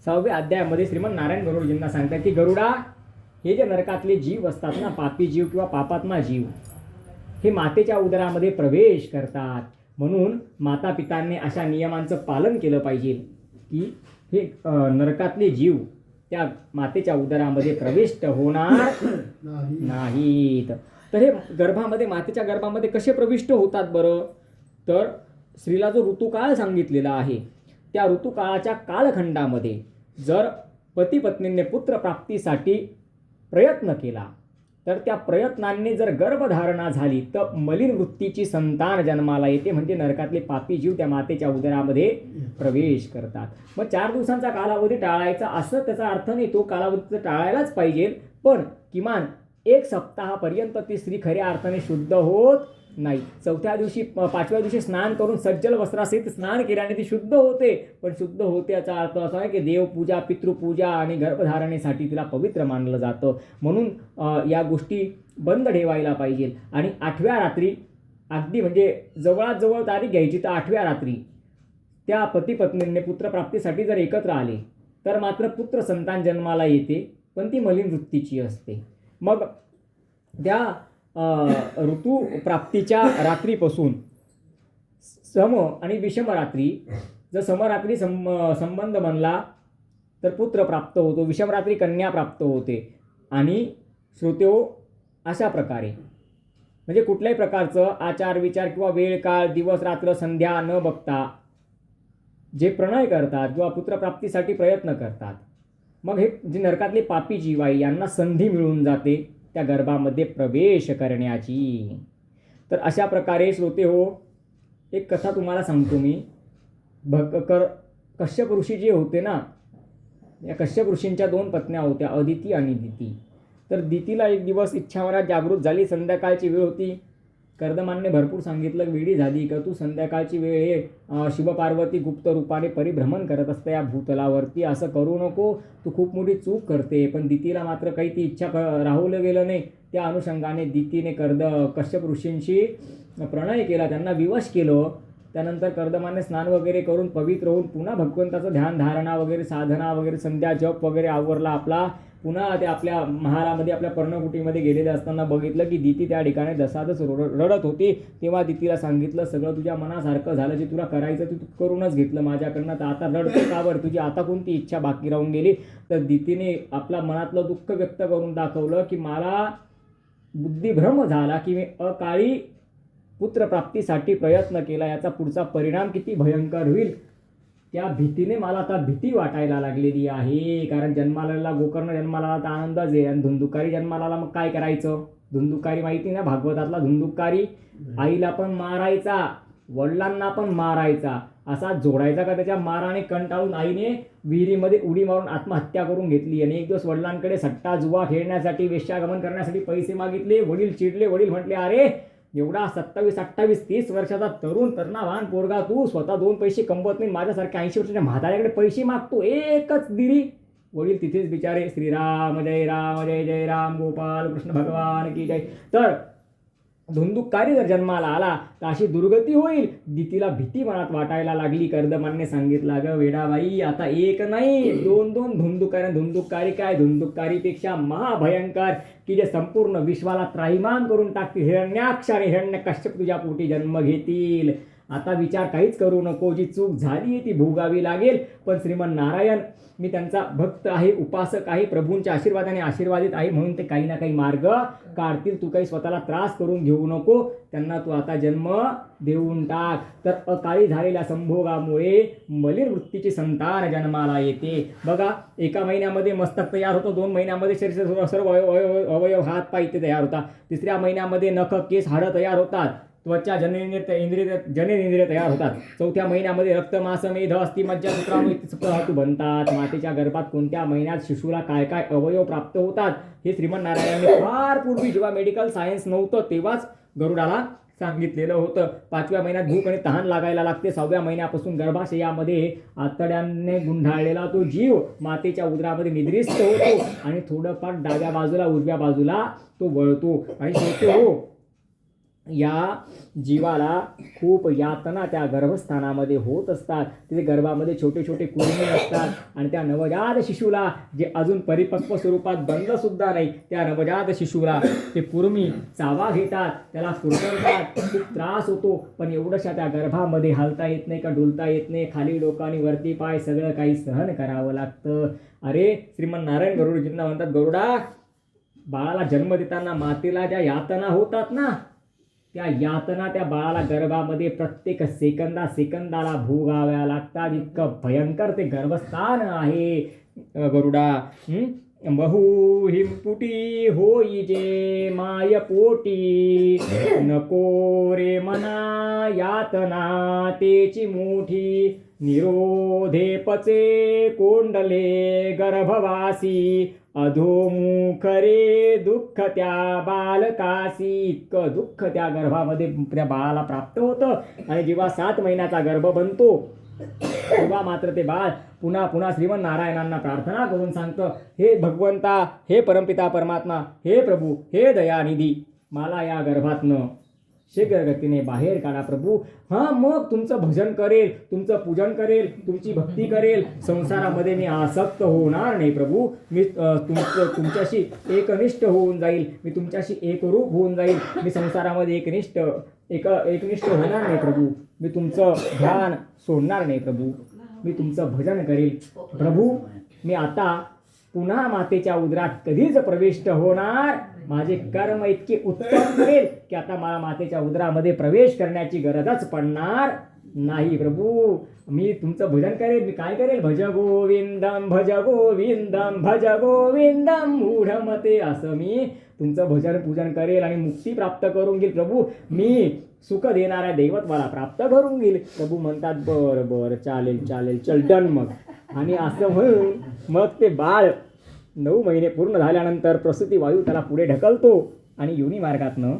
6व्या अध्यायामध्ये श्रीमन नारायण गरुडजींना सांगतात की गरुडा, हे जे नरकातले जीव असतात ना, पापी जीव किंवा पापात्मा जीव, हे मातेच्या उदरामध्ये प्रवेश करतात. म्हणून माता पितांनी अशा नियमांचं पालन केलं पाहिजे की हे नरकातले जीव त्या मातेच्या उदरामध्ये प्रविष्ट होणार नाहीत. तर हे गर्भामध्ये, मातेच्या गर्भामध्ये कसे प्रविष्ट होतात बरं? तर स्त्रीला जो ऋतुकाळ सांगितलेला आहे, त्या ऋतुकाळाच्या कालखंडामध्ये जर पती पत्नींनी पुत्रप्राप्तीसाठी प्रयत्न केला, तर त्या प्रयत्नांनी जर गर्भधारणा झाली तर मलिन वृत्तीची संतान जन्माला येते. म्हणजे नरकातले पापी जीव त्या मातेच्या उदरामध्ये प्रवेश करतात. मग 4 दिवसांचा कालावधी टाळायचा असं त्याचा अर्थ नाही, तो कालावधी टाळायलाच पाहिजे, पण किमान 1 सप्ताहापर्यंत ती स्त्री खऱ्या अर्थाने शुद्ध होत नाही. 4थ्या दिवशी 5व्या दिवशी स्नान करून सज्जल वस्त्रासहित स्नान केल्याने ती शुद्ध होते. पण शुद्ध होते याचा अर्थ असा आहे की देवपूजा, पितृपूजा आणि गर्भधारणेसाठी तिला पवित्र मानलं जातं. म्हणून या गोष्टी बंद ठेवायला पाहिजे. आणि 8व्या रात्री, अगदी म्हणजे जवळात जवळ तारीख घ्यायची तर 8व्या रात्री त्या पती पत्नींनी पुत्रप्राप्तीसाठी जर एकत्र आले तर मात्र पुत्र संतान जन्माला येते, पण ती मलिन वृत्तीची असते. मग त्या ऋतुप्राप्तीच्या रात्रीपासून सम आणि विषम रात्री, जर समरात्री संबंध बनला तर पुत्र प्राप्त होतो, विषम रात्री कन्या प्राप्त होते. आणि श्रोतेहो, अशा प्रकारे म्हणजे कुठल्याही प्रकारचं आचार विचार किंवा वेळ काळ, दिवस रात्र संध्या न बघता जे प्रणय करतात किंवा पुत्रप्राप्तीसाठी प्रयत्न करतात, मग हे जे नरकातले पापी जीव आहे यांना संधी मिळून जाते त्या गर्भामध्ये प्रवेश करण्याची. तर अशा प्रकारे श्रोते हो, एक कथा तुम्हाला सांगतो मी. कश्यप ऋषी जे होते ना, या कश्यप ऋषींच्या 2 पत्न्या होत्या, अदिती आणि दिती. तर दितीला एक दिवस इच्छामनात जागृत झाली. संध्याकाळची वेळ होती. कर्दमांनी भरपूर सांगितलं, वेडी झाली का तू, संध्याकाळची वेळ हे शिवपार्वती गुप्त रूपाने परिभ्रमण करत असते या भूतलावरती, असं करू नको, तू खूप मोठी चूक करते. पण दितीला मात्र काही ती इच्छा राहवलं गेलं नाही. त्या अनुषंगाने दितीने कश्यप ऋषींशी प्रणय केला, त्यांना विवश केलं. त्यानंतर कर्दमाने स्नान वगैरे करून पवित्र होऊन पुन्हा भगवंताचं ध्यान धारणा वगैरे साधना वगैरे संध्या जप वगैरे आवरला आपला. पुन्हा ते आपल्या महालामध्ये, आपल्या पर्णकुटीमध्ये गेलेले असताना बघितलं की दिती त्या ठिकाणी जसाजस रडत होती. तेव्हा दितीला सांगितलं, सगळं तुझ्या मनासारखं झालं, जे तुला करायचं ते तू करूनच घेतलं माझ्याकडनं, तर आता रडतो का बरं, तुझी आता कोणती इच्छा बाकी राहून गेली? तर दितीने आपला मनातलं दुःख व्यक्त करून दाखवलं की मला बुद्धिभ्रम झाला की मी अकाळी पुत्रप्राप्तीसाठी प्रयत्न केला, याचा पुढचा परिणाम किती भयंकर होईल त्या भीतीने मला आता भीती वाटायला लागलेली आहे. कारण जन्माला गोकर्ण जन्माला आला तर आनंदच आहे, आणि धुंदुकारी जन्माला आला मग काय करायचं? धुंदुकारी माहिती ना, भागवतातला धुंदुकारी, आईला पण मारायचा, वडिलांना पण मारायचा, असा जोडायचा का त्याच्या माराने कंटाळून आईने विहिरीमध्ये उडी मारून आत्महत्या करून घेतली. आणि एक दिवस वडिलांकडे सट्टा जुवा खेळण्यासाठी, वेश्यागमन करण्यासाठी पैसे मागितले. वडील चिडले. वडील म्हटले, अरे एवढा 27, 28, 30 वर्षाचा तरुणावान पोरगा, तू स्वतः 2 पैसे कमवत नाही, माझ्यासारख्या 80 वर्षाच्या म्हाताऱ्याकडे पैसे मागतो, एकच दिली. वडील तिथेच बिचारे. श्रीराम जय राम, जय जय राम, गोपाल कृष्ण भगवान की जय. तर धुंदुकारी जर जन्माला आला तर अशी दुर्गती होईल. दितीला भीती मनात वाटायला लागली. कर्दमांनी सांगितलं, अगं वेडाबाई, आता एक नाही 2 धुंदुकारी. धुंदुकारी काय, धुंदुकारीपेक्षा महाभयंकर की जे संपूर्ण विश्वाला त्राहिमाम करून टाकतील. हिरण्याक्ष आणि हिरण्यकश्यप तुझ्या पोटी जन्म घेतील. आता विचार काहीच करू नको, जी चूक झाली ती भोगावी लागेल. पण श्रीमन नारायण, मी त्यांचा भक्त आहे, उपासक आहे, प्रभूंच्या आशीर्वादाने आशीर्वादित आहे, म्हणून ते काही ना काही मार्ग काढतील. तू काही स्वतःला त्रास करून घेऊ नको, त्यांना तू आता जन्म देऊन टाक. तर अकाळी झालेल्या संभोगामुळे मलिन वृत्तीची संतान जन्माला येते. बघा, 1 महिन्यामध्ये मस्तक तयार होतं, 2 महिन्यामध्ये शरीर सर्व अवयव हात पाय इथे तयार होतात, 3ऱ्या महिन्यामध्ये नख केस हाडं तयार होतात, त्वचा जननेंद्रिय तयार होतात, 4थ्या महिन्यामध्ये रक्त मांस मेध अस्थि मज्जा सूत्राणू धातू बनतात. मातेच्या गर्भात कोणत्या महिन्यात शिशूला काय काय अवयव प्राप्त होतात हे श्रीमन नारायणांनी फार पूर्वी, जेव्हा मेडिकल सायन्स नव्हतं तेव्हाच गरुडाला सांगितलेलं होतं. 5व्या महिन्यात भूक आणि तहान लागायला लागते. 6व्या महिन्यापासून गर्भाशयामध्ये आतड्याने गुंडाळलेला तो जीव मातेच्या उदरामध्ये निद्रिस्त होतो आणि थोडंफार डाव्या बाजूला उजव्या बाजूला तो वळतो. आणि शेवटी हो, या जीवाला खूप यातना त्या गर्भस्थानामध्ये होत असतात. तिथे गर्भामध्ये छोटे छोटे कुरुमी असतात आणि त्या नवजात शिशूला, जे अजून परिपक्व स्वरूपात बनलंसुद्धा नाही, त्या नवजात शिशूला ते कुरुमी चावा घेतात, त्याला कुरतडतात, खूप त्रास होतो. पण एवढ्याशा त्या गर्भामध्ये हालता येत नाही का डुलता येत नाही, खाली डोकानी वरती पाय सगळं काही सहन करावं लागतं. अरे श्रीमन्नारायण गरुडजींना म्हणतात, गरुडा, बाळाला जन्म देताना मातेला ज्या यातना होतात ना, त्या यातना त्या बाळाला गर्भामध्ये प्रत्येक सेकंदाला भोगाव्या लागतात. इतकं भयंकर ते गर्भस्थान आहे गरुडा. बहु हिमपुटी होई जे माय पोटी, नको रे मना यातना तेची मोठी, निरोधे पचे कोंडले गर्भवासी, अधोमुख रे दुःख त्या बालकासी. इतकं दुःख त्या गर्भामध्ये त्या बाळाला प्राप्त होतं. आणि जेव्हा 7 महिन्याचा गर्भ बनतो तेव्हा मात्र ते बाळ पुन्हा पुन्हा श्रीमन्नारायणांना प्रार्थना करून सांगतं, हे भगवंता, हे परमपिता परमात्मा, हे प्रभू, हे दयानिधी, मला या गर्भातनं शीघ्रगतीने बाहेर काढा प्रभू. हां, मग तुमचं भजन करेल, तुमचं पूजन करेल, तुमची भक्ती करेल, संसारामध्ये मी आसक्त होणार नाही प्रभू. मी तुमच्याशी एकनिष्ठ होऊन जाईल, मी तुमच्याशी एकरूप होऊन जाईल, मी संसारामध्ये एकनिष्ठ होणार नाही प्रभू. मी तुमचं ध्यान सोडणार नाही प्रभू, मी तुमचं भजन करेल प्रभू. मी आता पुन्हा मातेच्या उदरात कधीच प्रविष्ट होणार, माझे कर्म इतके उत्तम करेल की आता मला मातेच्या उदरामध्ये प्रवेश करण्याची गरजच पडणार नाही प्रभू. मी तुमचं भजन करेल. मी काय करेल? भज गोविंदम भज गोविंदम भज गोविंदम मूढमते, असं मी तुमचं भजन पूजन करेल आणि मुक्ती प्राप्त करून घेईल प्रभू. मी सुख देणाऱ्या दैवत मला प्राप्त करून घेईल. प्रभू म्हणतात, बरं बरं, चालेल चालेल, चल डन मग. आणि असं म्हणून मग ते बाळ 9 महिने पूर्ण झाल्यानंतर प्रसूती वायू त्याला पुढे ढकलतो आणि योनी मार्गातनं,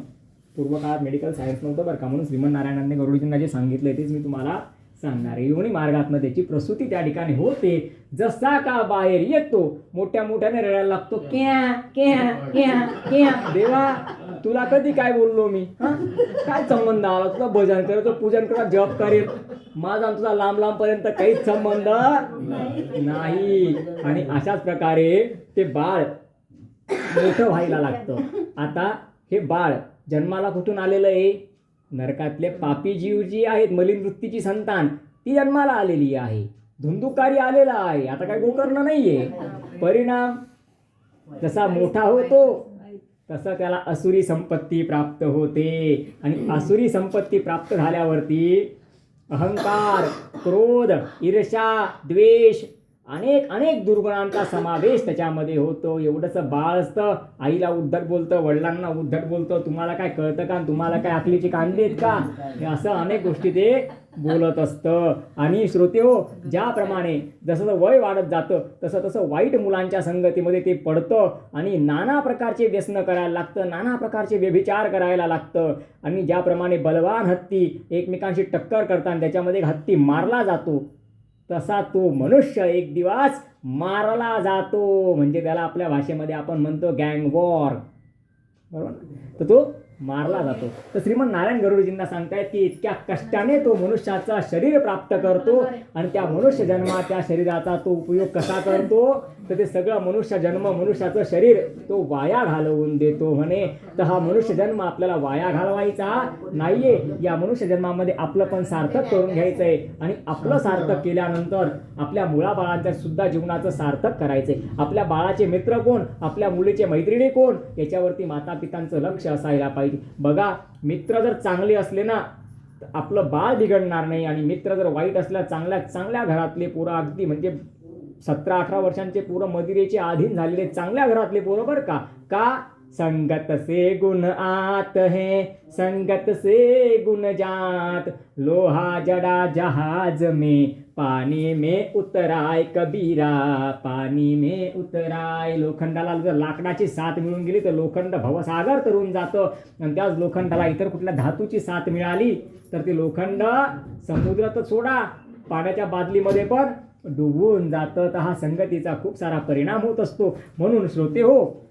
पूर्वकाळात मेडिकल सायन्स नव्हतं बरं का, म्हणून श्रीमन्नारायणांनी गरुडजींना जे सांगितलं तेच मी तुम्हाला सांगणार आहे. योनी मार्गातनं त्याची प्रसूती त्या ठिकाणी होते. जसा का बाहेर येतो मोठ्या मोठ्याने रडायला लागतो, क्या क्या क्या क्या. देवा, तुला कधी काय बोललो मी? काय संबंध आला? तुला भजन करतो, पूजन करा, जप करेल, माझा तुझा लांब लांबपर्यंत काहीच संबंध नाही. आणि अशाच प्रकारे ते बाळ मोठं व्हायला लागतं. आता हे बाळ जन्माला कुठून आलेलं आहे? नरकातले पापी जीव जी आहेत, मलिन वृत्तीची संतान, ती जन्माला आलेली आहे. धुंदुकारी आलेला आहे. आता काय गोकर्ण नाहीये. परिणाम जसा मोठा होतो तसं त्याला असुरी संपत्ती प्राप्त होते. आणि असुरी संपत्ती प्राप्त झाल्यावरती अहंकार, क्रोध, ईर्ष्या, द्वेष, अनेक दुर्गुणांचा समावेश त्याच्यामध्ये होतो. एवढंसं बाळ असतं, आईला उद्धट बोलतं, वडिलांना उद्धट बोलतं, तुम्हाला काय कळतं का, तुम्हाला काय अकलीची कांदे आहेत का, हे असं अनेक गोष्टी ते बोलत असतं. आणि श्रोते हो, ज्याप्रमाणे जसं वय वाढत जातं तसं तसं वाईट मुलांच्या संगतीमध्ये ते पडतं आणि नाना प्रकारचे व्यसनं करायला लागतं, नाना प्रकारचे व्यभिचार करायला लागतं. आणि ज्याप्रमाणे बलवान हत्ती एकमेकांशी टक्कर करताना त्याच्यामध्ये हत्ती मारला जातो, तसा तो मनुष्य एक दिवस मारला जातो. म्हणजे त्याला आपल्या भाषेमध्ये आपण म्हणतो गँग वॉर, बरोबर. तर तो मारला जातो. तर श्रीमन्नारायण गरुडजींना सांगतायत की इतक्या कष्टाने तो मनुष्याचा शरीर प्राप्त करतो आणि त्या मनुष्य जन्मात त्या शरीराचा तो उपयोग कसा करतो, तर ते सगळं मनुष्य जन्म, मनुष्याचं शरीर तो वाया घालवून देतो म्हणे. तर हा मनुष्य जन्म आपल्याला वाया घालवायचा नाहीये. या मनुष्य जन्मामध्ये आपलं पण सार्थक करून घ्यायचं आहे. आणि आपलं सार्थक केल्यानंतर आपल्या मुलाबाळांच्या सुद्धा जीवनाचं सार्थक करायचंय. आपल्या बाळाचे मित्र कोण, आपल्या मुलीचे मैत्रिणी कोण, याच्यावरती मातापितांचं लक्ष असायला पाहिजे. बघा, मित्र जर चांगले असले ना तर आपलं बाळ बिघडणार नाही. आणि मित्र जर वाईट असल्या, चांगल्या घरातले पोरं, अगदी म्हणजे 17-18 वर्षांचे पोरं, मदिरेचे अधीन झालेले चांगल्या घरातले पोरं, बरं का संगत से गुण आत है, संगत से गुण जात, लोहा जड़ा जहाज में, पानी में उतराय कबीरा, पानी में उतराय. लोखंडाला जर लाकडाची साथ मिळून गेली तर लोखंड भवसागर तरून जातं. आणि त्याच लोखंडाला इतर कुठल्या धातूची साथ मिळाली तर ते लोखंड समुद्रात सोडा, पाण्याच्या बादलीमध्ये पण डुबून जातं. तर हा संगतीचा खूप सारा परिणाम होत असतो. म्हणून श्रोते हो,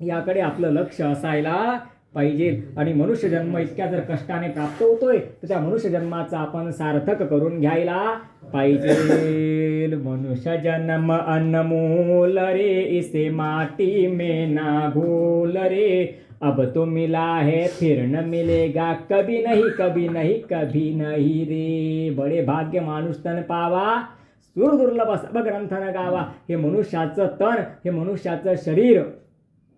याकडे आपलं लक्ष असायला पाहिजे. आणि मनुष्य जन्म इतक्या जर कष्टाने प्राप्त होतोय तर त्या मनुष्य जन्माचा आपण सार्थक करून घ्यायला पाहिजे. मनुष्य जन्म अनमोल रे, इसे माटी में ना घोल रे. अब तो मिला है फिर न मिलेगा, कभी नहीं कभी नहीं कभी नहीं रे. बडे भाग्य माणूस तन पावा, सुर दुर्लभ सब ग्रंथन गावा. हे मनुष्याचं तन, हे मनुष्याचं शरीर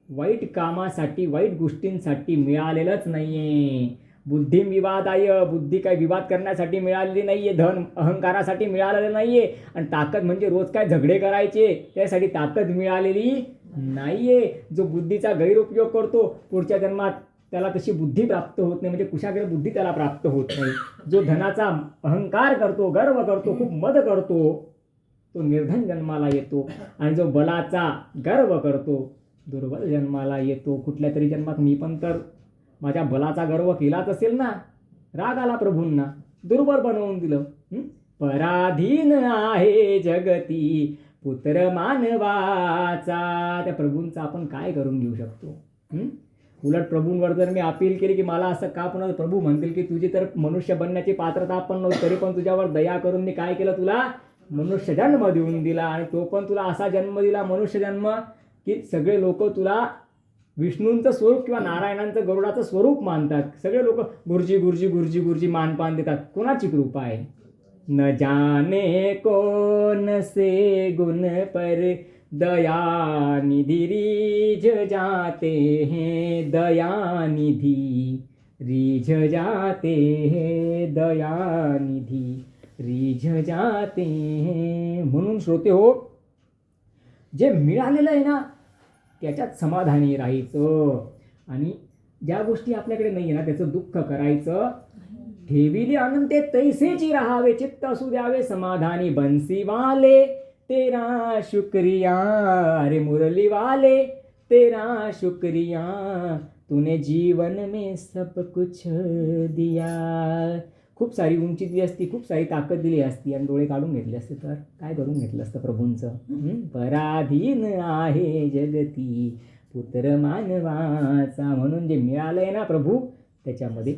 वाईट कामासाठी, वाईट गोष्टींसाठी मिळालेलंच नाहीये. बुद्धी विवादाय, बुद्धी काही विवाद करण्यासाठी मिळालेली नाहीये, धन अहंकारासाठी मिळालेलं नाहीये. आणि ताकद म्हणजे रोज काय झगडे करायचे त्यासाठी ताकद मिळालेली नाहीये. जो बुद्धीचा गैरउपयोग करतो पुढच्या जन्मात त्याला तशी बुद्धी प्राप्त होत नाही, म्हणजे कुशाग्र बुद्धी त्याला प्राप्त होत नाही. जो धनाचा अहंकार करतो, गर्व करतो, खूप मद करतो, तो निर्धन जन्माला येतो. आणि जो बलाचा गर्व करतो दुर्बल जन्माला येतो. कुठल्या तरी जन्मात मी पण तर माझ्या बलाचा गर्व केलाच असेल ना, राग आला प्रभूंना, दुर्बल बनवून दिलं. पराधीन आहे जगती पुत्र मानवाचा. त्या प्रभूंचा आपण काय करून घेऊ शकतो? उलट प्रभूंवर जर मी अपील केली की मला असं का, पुन्हा प्रभू म्हणतील की तुझी तर मनुष्य बनण्याची पात्रता पण नव्हती, तरी पण तुझ्यावर दया करून मी काय केलं, तुला मनुष्य जन्म देऊन दिला. आणि तो पण तुला असा जन्म दिला, मनुष्य जन्म, की सगळे लोक तुला विष्णूंचं स्वरूप किंवा नारायणांचं गरुडाचं स्वरूप मानतात. सगळे लोक गुरुजी गुरुजी गुरुजी गुरुजी मानपान देतात. कोणाची कृपा आहे? न जाने कौन से गुण पर दयानिधि रीझ जाते हैं, दयानिधि रीझ जाते हैं, दयानिधि रीझ जाते हैं. म्हणून श्रोते हो, जे मिळालेलं आहे ना त्याच्यात समाधानी राहायचं. आणि ज्या गोष्टी आपल्याकडे नाही आहे ना त्याचं दुःख करायचं. ठेविले अनंते तैसेची राहावे, चित्त असू द्यावे समाधानी. बंसी वाले तेरा शुक्रिया, अरे मुरली वाले तेरा शुक्रिया, तूने जीवन में सब कुछ दिया. खूप सारी उंची दिली असती, खूप सारी ताकद दिली असती आणि डोळे काढून घेतले असते तर काय करून घेतलं असतं प्रभूंचं? पराधीन आहे जगती पुत्र मानवाचा. म्हणून जे मिळालंय ना प्रभू त्याच्यामध्ये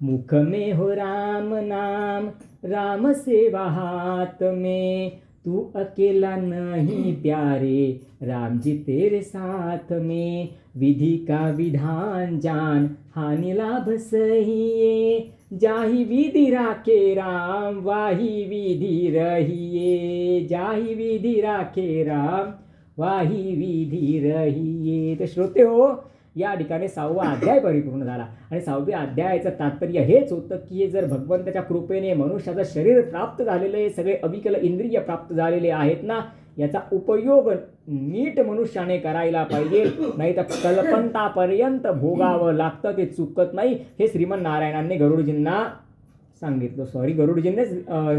मुख में हो राम नाम, राम सेवा हाथ में, तू अकेला नहीं प्यारे, राम जी तेरे साथ में. विधि का विधान जान, हानि लाभ सहिए, जाहि विधि राखे राम, वाही विधि रहिए. जाहि विधि राखे राम, वाही विधि रहिए. तर श्रोते हो, या ठिकाणी 6वा अध्याय परिपूर्ण झाला. आणि 6व्या अध्यायाचं तात्पर्य हेच होतं की हे जर भगवंताच्या कृपेने मनुष्याचं शरीर प्राप्त झालेलं आहे, सगळे अविकल इंद्रिय प्राप्त झालेले आहेत ना, याचा उपयोग नीट मनुष्याने करायला पाहिजे. नाही तर कल्पंतापर्यंत भोगावं लागतं, ते चुकत नाही. हे श्रीमन्नारायणांनी गरुडजींना सांगितलं.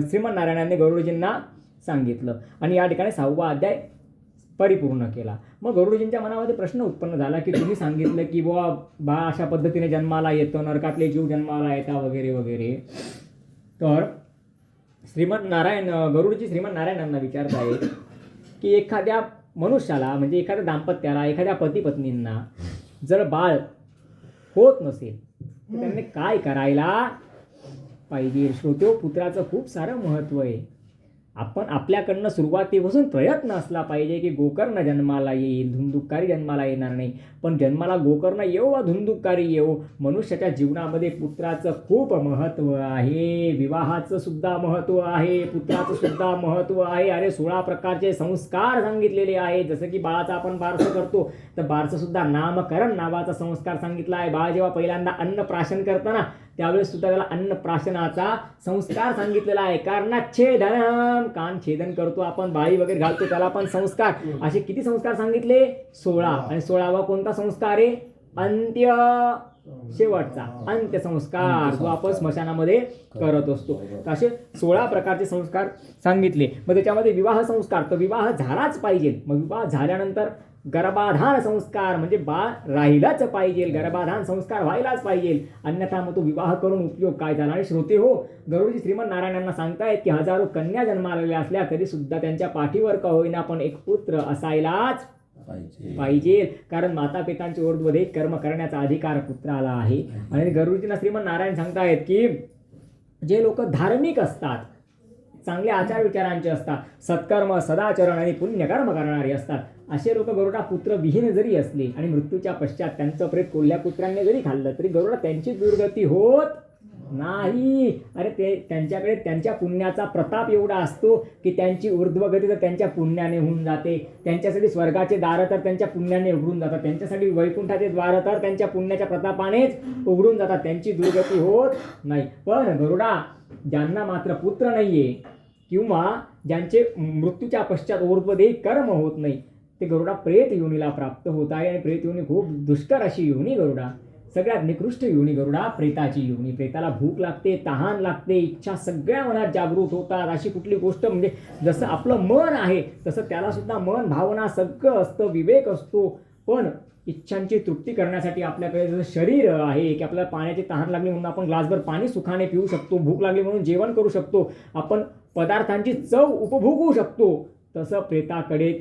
श्रीमन्नारायणांनी गरुडजींना सांगितलं. आणि या ठिकाणी 6वा अध्याय परिपूर्ण केला. मग गरुडजींच्या मनामध्ये प्रश्न उत्पन्न झाला की तुम्ही सांगितलं की बा अशा पद्धतीने जन्माला येतं, नरकातले जीव जन्माला येतात वगैरे वगैरे. तर गरुडजी श्रीमन्नारायणांना विचारत आहेत की एखाद्या मनुष्याला, म्हणजे एखाद्या दाम्पत्याला, एखाद्या पती पत्नींना जर बाळ होत नसेल तर त्यांनी काय करायला पाहिजे? श्रोते, पुत्राचं खूप सारं महत्त्व आहे. आपण आपल्याकडनं सुरुवातीपासून प्रयत्न असला पाहिजे की गोकर्ण जन्माला येईल, धुंदुकारी जन्माला येणार नाही. पण जन्माला गोकर्ण येऊ वा धुंदुकारी येऊ, मनुष्याच्या जीवनामध्ये पुत्राचं खूप महत्त्व आहे. विवाहाचं सुद्धा महत्त्व आहे, पुत्राचं सुद्धा महत्त्व आहे. अरे 16 प्रकारचे संस्कार सांगितलेले आहेत. जसं की बाळाचा आपण बारसं करतो तर बारसं सुद्धा नामकरण नावाचा संस्कार सांगितला आहे. बाळ जेव्हा पहिल्यांदा अन्नप्राशन करताना त्यावेळेस सुद्धा त्याला अन्नप्राशनाचा संस्कार सांगितलेला आहे. कर्णच्छेदनम, कान छेदन करतो आपण, बाळी वगैरे घालतो, त्याला पण संस्कार. असे किती संस्कार सांगितले? 16. आणि 16वा कोणता संस्कार आहे? अंत्य, शेवटचा अंत्यसंस्कार, जो आपण स्मशानामध्ये करत असतो. तर असे 16 प्रकारचे संस्कार सांगितले. मग त्याच्यामध्ये विवाह संस्कार, तर विवाह झालाच पाहिजे. मग विवाह झाल्यानंतर गर्भाधान संस्कार, म्हणजे बाळ राहिलाच पाहिजे, गर्भाधान संस्कार व्हायलाच पाहिजे, अन्यथा मग तो विवाह करून उपयोग काय झाला? आणि श्रोते हो, गरुडजी श्रीमन्नारायणांना सांगतायत की हजारो कन्या जन्मालेल्या असल्या तरी सुद्धा त्यांच्या पाठीवर का होईना पण एक पुत्र असायलाच पाहिजे, कारण माता पितांचे ऊर्ध्वदेह कर्म करण्याचा अधिकार पुत्राला आहे. आणि गरुडजींना श्रीमन नारायण सांगतायत की जे लोक धार्मिक असतात, चांगले आचार विचारांचे असतात, सत्कर्म सदाचरण आणि पुण्यकर्म करणारे असतात, असे लोक गरुडा पुत्र विहीन जरी असले आणि मृत्यूच्या पश्चात त्यांचं प्रेत कोल्ह्या कुत्र्यांनी जरी खाल्लं तरी गरुडा त्यांची दुर्गती होत नाही. अरे ते त्यांच्याकडे त्यांच्या पुण्याचा प्रताप एवढा असतो की त्यांची ऊर्ध्वगती तर त्यांच्या पुण्याने होऊन जाते. त्यांच्यासाठी स्वर्गाचे दार तर त्यांच्या पुण्याने उघडून जातात, त्यांच्यासाठी वैकुंठाचे द्वार तर त्यांच्या पुण्याच्या प्रतापानेच उघडून जातात, त्यांची दुर्गती होत नाही. पण गरुडा ज्यांना मात्र पुत्र नाहीये किंवा ज्यांचे मृत्यूच्या पश्चात ऊर्ध्वदेह कर्म होत नाही ते गरुडा प्रेत योनीला प्राप्त होत आहे. आणि प्रेत योनी खूप दुष्कर अशी योनी गरुडा, सगळ्यात निकृष्ट योनी गरुडा प्रेताची योनी. प्रेताला भूक लागते, तहान लागते, इच्छा सगळ्या मनात जागृत होतात. अशी कुठली गोष्ट म्हणजे जसं आपलं मन आहे तसं त्याला सुद्धा मन भावना सगळं असतं, विवेक असतो. पण इच्छांची तृप्ती करण्यासाठी आपल्याकडे जसं शरीर आहे की आपल्याला पाण्याची तहान लागली म्हणून आपण ग्लासभर पाणी सुखाने पिऊ शकतो, भूक लागली म्हणून जेवण करू शकतो, आपण पदार्थांची चव उपभोगू शकतो, तसं प्रेताकडे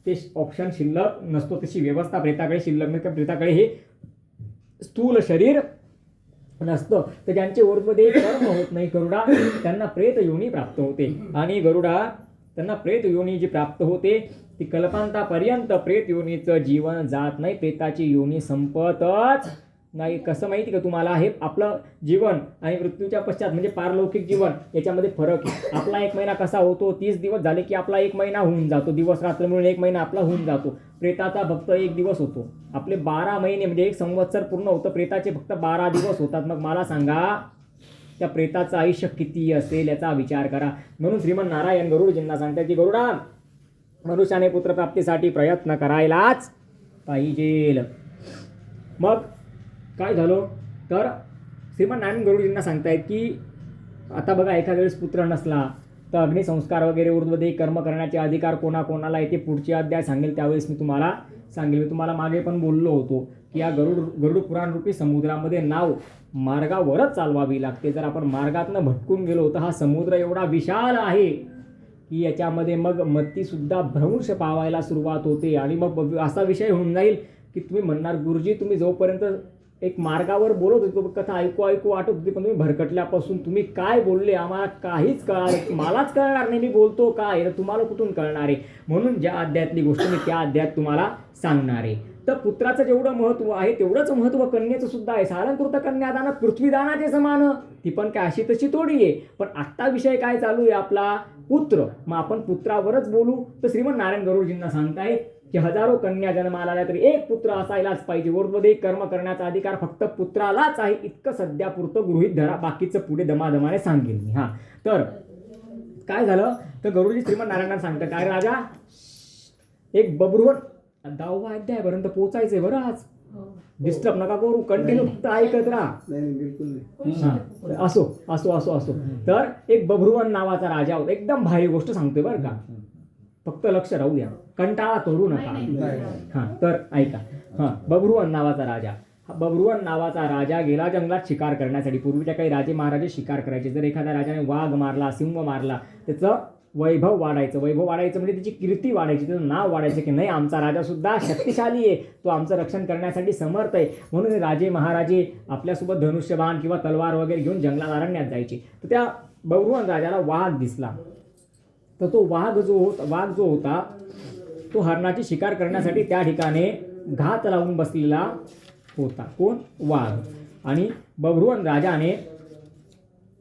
ते ऑप्शन शिल्लक नसतो, तशी व्यवस्था प्रेताकडे शिल्लक नाही. प्रेताकडे हे स्थूल शरीर नसतं. तर ज्यांचे ऊर्ध्वदेह कर्म होत नाही गरुडा त्यांना प्रेत योनी प्राप्त होते. आणि गरुडा त्यांना प्रेत योनी जी प्राप्त होते ती कल्पांतापर्यंत प्रेत योनीचं जीवन जात नाही, प्रेताची योनी संपतच नाही. कसं माहिती का तुम्हाला, हे आपलं जीवन आणि मृत्यूच्या पश्चात म्हणजे पारलौकिक जीवन याच्यामध्ये फरक आहे. आपला 1 महिना कसा होतो, 30 दिवस झाले की आपला 1 महिना होऊन जातो, दिवस रात्र मिळून 1 महिना आपला होऊन जातो. प्रेताचा फक्त 1 दिवस होतो. आपले 12 महिने म्हणजे 1 संवत्सर पूर्ण होतं, प्रेताचे फक्त 12 दिवस होतात. मग मला सांगा त्या प्रेताचं आयुष्य किती असेल याचा विचार करा. म्हणून श्रीमन नारायण गरुडजींना सांगतात की गरुडा मनुष्याने पुत्रप्राप्तीसाठी प्रयत्न करायलाच पाहिजे. मग काय झालं तर श्रीमन नारायण गरुडजींना सांगतायत की आता बघा एखाद्या वेळेस पुत्र नसला तर अग्निसंस्कार वगैरे ऊर्ध्वदेह कर्म करण्याचे अधिकार कोणाकोणाला येते पुढचे अध्याय सांगेल त्यावेळेस मी तुम्हाला सांगेल. मी तुम्हाला मागे पण बोललो होतो की या गरुड पुराण रूपी समुद्रामध्ये नाव मार्गावरच चालवावी लागते. जर आपण मार्गातनं भटकून गेलो तर हा समुद्र एवढा विशाल आहे की याच्यामध्ये मग मतीसुद्धा भ्रंश पावायला सुरुवात होते. आणि मग असा विषय होऊन जाईल की तुम्ही म्हणणार गुरुजी तुम्ही जोपर्यंत एक मार्गावर बोलत होतो कथा ऐकू वाटत होती पण तुम्ही भरकटल्यापासून तुम्ही काय बोलले आम्हाला काहीच कळणार, मलाच कळणार नाही मी बोलतो काय, तर तुम्हाला कुठून कळणार आहे. म्हणून ज्या अध्यायातली गोष्ट मी त्या अध्यायात तुम्हाला सांगणार आहे. तर पुत्राचं जेवढं महत्त्व आहे तेवढंच महत्त्व कन्येचं सुद्धा आहे. सालंकृत कन्यादान पृथ्वीदानाचे समान, ती पण काय अशी तशी थोडी आहे. पण आत्ता विषय काय चालू आहे आपला पुत्र, मग आपण पुत्रावरच बोलू. तर श्रीमन नारायण गरुडजींना सांगताय की हजारो कन्या जन्माला आल्या तरी एक पुत्र असायलाच पाहिजे. ऊर्ध्वदेह कर्म करण्याचा अधिकार फक्त पुत्रालाच आहे इतकं सध्या पुरतं गृहीत धरा, बाकीचं पुढे दमादमाने सांगेल मी. हा तर काय झालं तर गरुडजी श्रीमन नारायणांना सांगतात काय राजा एक बबरूवन 10वा अध्यायापर्यंत पोहोचायचंय बरं, आज डिस्टर्ब नका करू, कंटिन्यू फक्त ऐकत राहा. असो असो असो असो तर एक बभ्रुवन नावाचा राजा होता. एकदम भारी गोष्ट सांगतोय बरं का, फक्त लक्ष राहू द्या, कंटाळा करू नका. हां तर ऐका. हां बभ्रुवन नावाचा राजा, बभ्रुवन नावाचा राजा गेला जंगलात शिकार करण्यासाठी. पूर्वीच्या काही राजे महाराजे शिकार करायचे. जर एखाद्या राजाने वाघ मारला, सिंह मारला, त्याचं वैभव वाढायचं. वैभव वाढायचं म्हणजे त्याची कीर्ती वाढायची, त्याचं नाव वाढायचं की नाही आमचा राजा सुद्धा शक्तिशाली आहे, तो आमचं रक्षण करण्यासाठी समर्थ आहे. म्हणून राजे महाराजे आपल्यासोबत धनुष्यबाण किंवा तलवार वगैरे घेऊन जंगलात अरण्यात जायचे. तर त्या बभ्रुवन राजाला वाघ दिसला. तर तो वाघ जो होता तो हरणाची शिकार करण्यासाठी त्या ठिकाणी घात लावून बसलेला होता. कोण? वाघ. आणि बभ्रुवन राजाने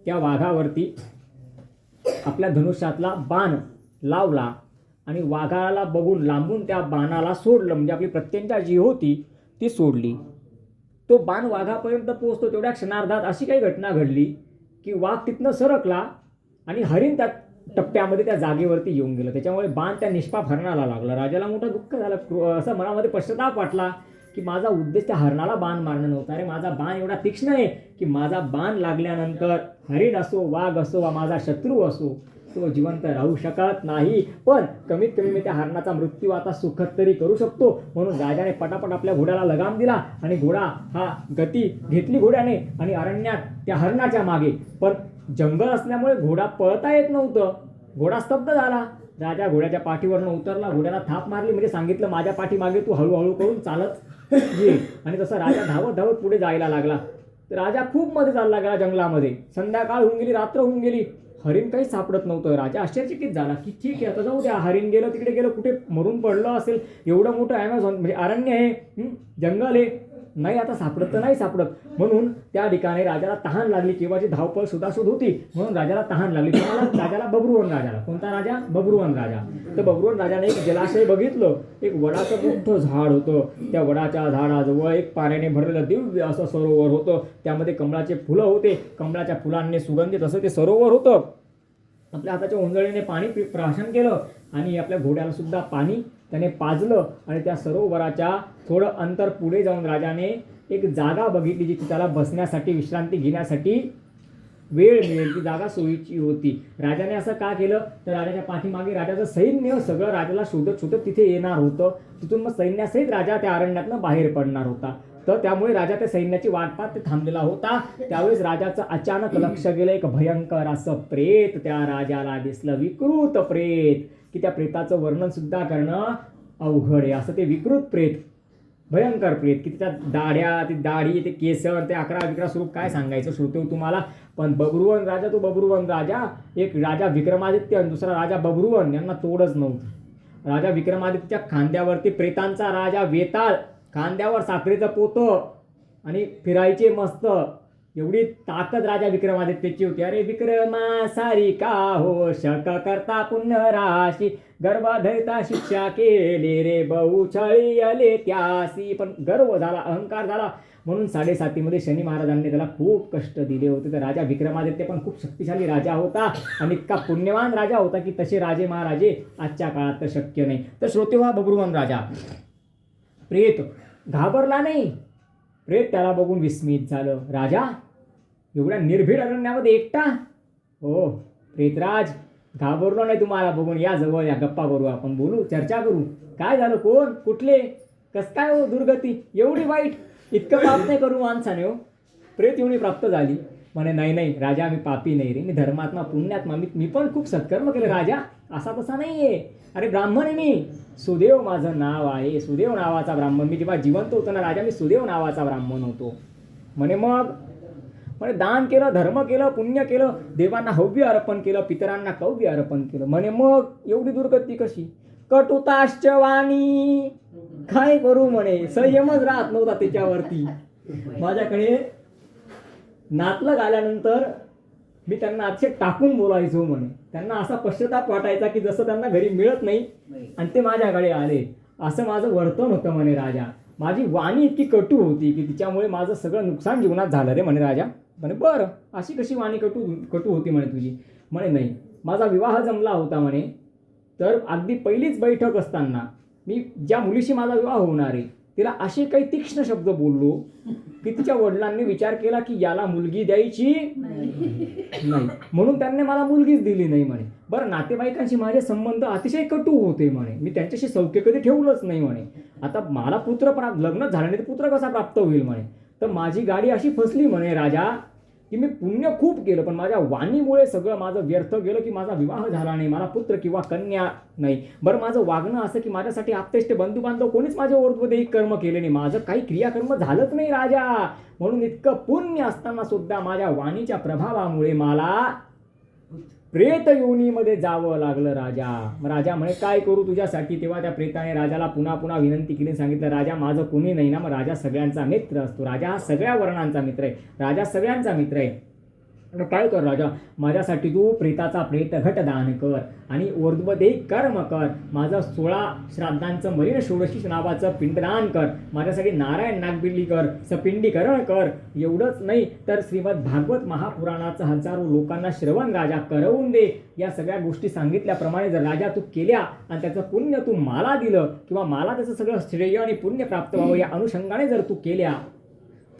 त्या वाघावरती आपल्या धनुष्यातला बाण लावला आणि वाघाला बघून लांबून त्या बाणाला सोडलं, म्हणजे आपली प्रत्यंचा जी होती ती सोडली. तो बाण वाघापर्यंत पोहोचतो तेवढ्या क्षणार्धात अशी काही घटना घडली की वाघ तिथनं सरकला आणि हरिण त्या टप्प्यामध्ये त्या जागेवरती येऊन गेलं. त्याच्यामुळे बाण त्या निष्पाप हरणाला लागला. राजाला मोठं दुःख झालं, असं मनामध्ये पश्चाताप वाटला की माझा उद्देश त्या हरणाला बाण मारणं नव्हता. अरे माझा बाण एवढा तीक्ष्ण आहे की माझा बाण लागल्यानंतर हरिण असो, वाघ असो वा माझा शत्रू असो तो जिवंत राहू शकत नाही. पण कमीत कमी मी त्या हरणाचा मृत्यू आता सुखद तरी करू शकतो. म्हणून राजाने पटापट आपल्या घोड्याला लगाम दिला आणि घोडा हा गती घेतली घोड्याने आणि अरण्यात त्या हरणाच्या मागे. पण जंगल असल्यामुळे घोडा पळता येत नव्हतं, घोडा स्तब्ध झाला. राजा घोड्याच्या पाठीवरनं उतरला, घोड्याला थाप मारली, म्हणजे सांगितलं माझ्या पाठीमागे तू हळूहळू करून चालत ये. आणि तसा राजा धावत धावत पुढे जायला लागला. तर राजा खूप मध्ये चालला गेला जंगलामध्ये. संध्याकाळ होऊन गेली, रात्र होऊन गेली, हरिण काही सापडत नव्हतं. राजा आश्चर्यचकित झाला की ठीक आहे आता जाऊ द्या, हरिण गेलं तिकडे गेलं, कुठे मरून पडलं असेल, एवढं मोठं ॲमेझॉन म्हणजे अरण्य आहे, जंगल आहे, नाही आता सापडत तर नाही सापडत. म्हणून त्या ठिकाणी राजाला तहान लागली, केव्हाची धावपळ सुदासूद होती, म्हणून राजाला तहान लागली. कोणाला? राजाला, बब्रुवन राजाला. कोणता राजा? बब्रुवन राजा. तर बब्रुवन राजाने एक जलाशय बघितलं, एक वडाचं मोठं झाड होतं. त्या वडाच्या झाडाजवळ एक पाण्याने भरलेलं दिव्य असं सरोवर होतं. त्यामध्ये कमळाचे फुलं होते, कमळाच्या फुलांनी सुगंधित असं ते सरोवर होतं. आपल्या हाताच्या ओंजळीने पाणी प्राशन केलं आणि आपल्या घोड्याला सुद्धा पाणी त्याने पाजलं. आणि त्या सरोवराच्या थोडं अंतर पुढे जाऊन राजाने एक जागा बघितली, जी त्याला बसण्यासाठी, विश्रांती घेण्यासाठी वेळ मिळेल, ती जागा सोयीची होती. राजाने असं का केलं तर राजाच्या पाठीमागे राजाचं सैन्य सगळं राजाला शोधत शोधत तिथे येणार होतं. तिथून मग सैन्यासहित राजा त्या अरण्यातनं बाहेर पडणार होता. तर त्यामुळे राजा त्या सैन्याची वाट पाहत ते थांबलेला होता. त्यावेळेस राजाचं अचानक लक्ष गेलं, एक भयंकर असं प्रेत त्या राजाला दिसलं, विकृत प्रेत, की त्या प्रेताचं वर्णन सुद्धा करणं अवघड आहे. असं ते विकृत प्रेत, भयंकर प्रेत, की त्याच्या दाढ्या, ती दाढी, ते केसर, ते 11-11 स्वरूप काय सांगायचं श्रोते तुम्हाला. पण बब्रुवन राजा, तो बब्रुवन राजा, एक राजा विक्रमादित्य आणि दुसरा राजा बब्रुवन, यांना तोडच नव्हती. राजा विक्रमादित्यच्या खांद्यावरती प्रेतांचा राजा वेताळ, खांद्यावर साखरेचं पोतं आणि फिरायचे मस्त, एवढी ताकद राजा विक्रमादित्यची होती. अरे विक्रमा सारी का हो शक करता पुण्य राशी, गर्भाधरिता शिक्षा केले रे बहुछळी आले त्यासी. पण गर्व झाला, अहंकार झाला, म्हणून 7.5 शनी महाराजांनी त्याला खूप कष्ट दिले होते. तर राजा विक्रमादित्य पण खूप शक्तिशाली राजा होता आणि इतका पुण्यवान राजा होता की तसे राजे महाराजे आजच्या काळात तर शक्य नाही. तर श्रोते हा बब्रुवन राजा, प्रेत घाबरला नाही. प्रेत त्याला बघून विस्मित झालं. राजा एवढ्या निर्भीड अरण्यामध्ये एकटा? हो प्रेतराज, घाबरलो नाही तुम्हाला बघून, या जवळ या, गप्पा करू, आपण बोलू, चर्चा करू. काय झालं, कोण, कुठले, कस काय हो दुर्गती एवढी वाईट, इतकं पाप नाही करू माणसाने हो. प्रेत एवढी प्राप्त झाली. म्हणे नाही नाही राजा, मी पापी नाही रे, मी धर्मात्मा, पुण्यात्मा, मी पण खूप सत्कर्म केले राजा, असा तसा नाही आहे. अरे ब्राह्मण आहे मी, सुदेव माझं नाव आहे, सुदेव नावाचा ब्राह्मण. मी जेव्हा जिवंत होतो ना राजा, मी सुदेव नावाचा ब्राह्मण होतो. म्हणे मग? म्हणे दान केलं, धर्म केलं, पुण्य केलं, देवांना हव्य अर्पण केलं, पितरांना कव्य अर्पण केलं. म्हणे मग एवढी दुर्गती कशी? कटुताश्च वाणी, काय करू म्हणे, संयमच राहत नव्हता त्याच्यावरती. माझ्याकडे नातलग आल्यानंतर मी त्यांना अक्षय टाकून बोलायचो म्हणे. त्यांना असा पश्चाताप वाटायचा की जसं त्यांना घरी मिळत नाही आणि ते माझ्याकडे आले, असं माझं वर्तन होतं म्हणे राजा. माझी वाणी इतकी कटू होती की तिच्यामुळे माझं सगळं नुकसान जीवनात झालं रे म्हणे राजा. म्हणे बरं, अशी कशी वाणी कटू होती म्हणे तुझी? म्हणे नाही, माझा विवाह जमला होता म्हणे, तर अगदी पहिलीच बैठक असताना मी ज्या मुलीशी माझा विवाह होणार आहे तिला असे काही तीक्ष्ण शब्द बोललो की तिच्या वडिलांनी विचार केला की याला मुलगी द्यायची नाही, म्हणून त्यांनी मला मुलगीच दिली नाही म्हणे. बरं, नातेवाईकांशी माझे संबंध अतिशय कटू होते म्हणे, मी त्यांच्याशी सौख्य कधी ठेवलंच नाही म्हणे. आता मला पुत्र लग्न झालं नाही तर पुत्र कसा प्राप्त होईल म्हणे. तर माझी गाडी अशी फसली म्हणे राजा की मी पुण्य खूप केलं पण माझ्या वाणीमुळे सगळं माझं व्यर्थ गेलं, की माझा विवाह झाला नाही, मला पुत्र किंवा कन्या नाही. बरं, माझं वागणं असं की माझ्यासाठी आप्तेष्ट बंधुबांधव कोणीच माझ्या ओढमध्ये कर्म केले नाही, माझं काही क्रियाकर्म झालंच नाही राजा. म्हणून इतकं पुण्य असताना सुद्धा माझ्या वाणीच्या प्रभावामुळे मला प्रेत योनीमध्ये जावं लागलं राजा. राजा म्हणे काय करू तुझ्यासाठी? तेव्हा त्या प्रेताने राजाला पुन्हा पुन्हा विनंती केली, सांगितलं राजा माझं कोणी नाही ना. मग राजा सगळ्यांचा मित्र असतो, राजा हा सगळ्या वर्णांचा मित्र आहे, राजा सगळ्यांचा मित्र आहे. काय कर राजा, माझ्यासाठी तू प्रेताचा प्रेत घटदान कर आणि ऊर्ध्वदेही कर्म कर, माझं 16 श्राद्धांचं मलिन षोडशी नावाचं पिंडदान कर, माझ्यासाठी नारायण नागबिल्ली कर, सपिंडीकरण कर. एवढंच नाही तर श्रीमद भागवत महापुराणाचं हजारो लोकांना श्रवण राजा करवून दे. या सगळ्या गोष्टी सांगितल्याप्रमाणे जर राजा तू केल्या आणि त्याचं पुण्य तू मला दिलं किंवा मला त्याचं सगळं श्रेय आणि पुण्य प्राप्त व्हावं या अनुषंगाने जर तू केल्या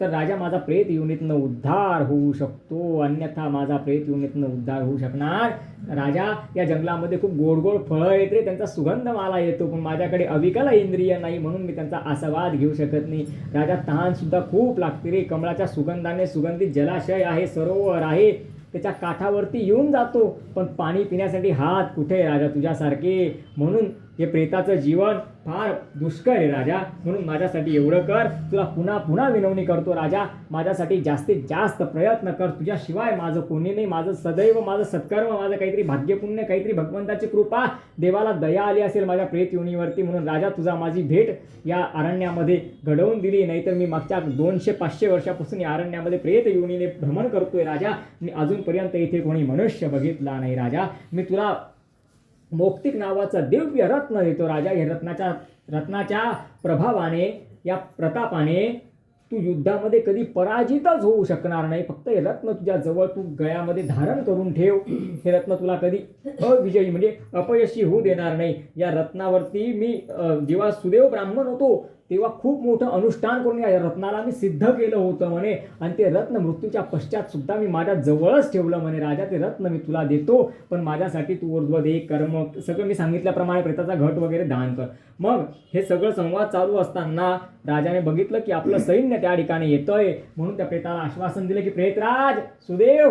तर राजा माझा प्रेत योनीतनं उद्धार होऊ शकतो, अन्यथा माझा प्रेत योनीतनं उद्धार होऊ शकणार. राजा या जंगलामध्ये खूप गोड गोड फळं येत रे, त्यांचा सुगंध मला येतो, पण माझ्याकडे अविकल इंद्रिय नाही म्हणून मी त्यांचा आस्वाद घेऊ शकत नाही. राजा तहान सुद्धा खूप लागते रे, कमळाच्या सुगंधाने सुगंधित जलाशय आहे, सरोवर आहे, त्याच्या काठावरती येऊन जातो, पण पाणी पिण्यासाठी हात कुठे राजा तुझ्यासारखे. म्हणून हे प्रेताचं जीवन फार दुष्कर आहे राजा. म्हणून माझ्यासाठी एवढं कर. तुला पुन्हा पुन्हा विनवणी करतो राजा, माझ्यासाठी जास्तीत जास्त प्रयत्न कर. तुझ्याशिवाय माझं कोणी नाही. माझं सदैव माझं सत्कर्म, माझं काहीतरी भाग्यपुण्य, काहीतरी भगवंताची कृपा, देवाला दया आली असेल माझ्या प्रेत योनीवरती. म्हणून राजा तुझा माझी भेट या अरण्यामध्ये घडवून दिली. नाहीतर मी मागच्या 200-500 वर्षापासून या अरण्यामध्ये प्रेत योनीने भ्रमण करतोय राजा. मी अजूनपर्यंत इथे कोणी मनुष्य बघितला नाही राजा. मी तुला मौक्तिक नावाचं दिव्य रत्न देतो राजा. या रत्नाच्या प्रभावाने, या प्रतापाने तू युद्धामध्ये कधी पराजितच होऊ शकणार नाही. फक्त हे रत्न तुझ्या जवळ तू गळ्यामध्ये धारण करून ठेव. हे रत्न तुला कधी अविजयी म्हणजे अपयशी होऊ देणार नाही. या रत्नावरती मी जेव्हा सुदेव ब्राह्मण होतो तेव्हा खूप मोठं अनुष्ठान करून या रत्नाला मी सिद्ध केलं होतं म्हणे. आणि ते रत्न मृत्यूच्या पश्चात सुद्धा मी माझ्या जवळच ठेवलं म्हणे राजा. ते रत्न मी तुला देतो, पण माझ्यासाठी तू ऊर्ध्वदेह कर्म सगळं मी सांगितल्याप्रमाणे प्रेताचा घट वगैरे दान कर. मग हे सगळं संवाद चालू असताना राजाने बघितलं की आपलं सैन्य त्या ठिकाणी येतंय. म्हणून त्या प्रेताला आश्वासन दिलं की प्रेतराज सुदेव,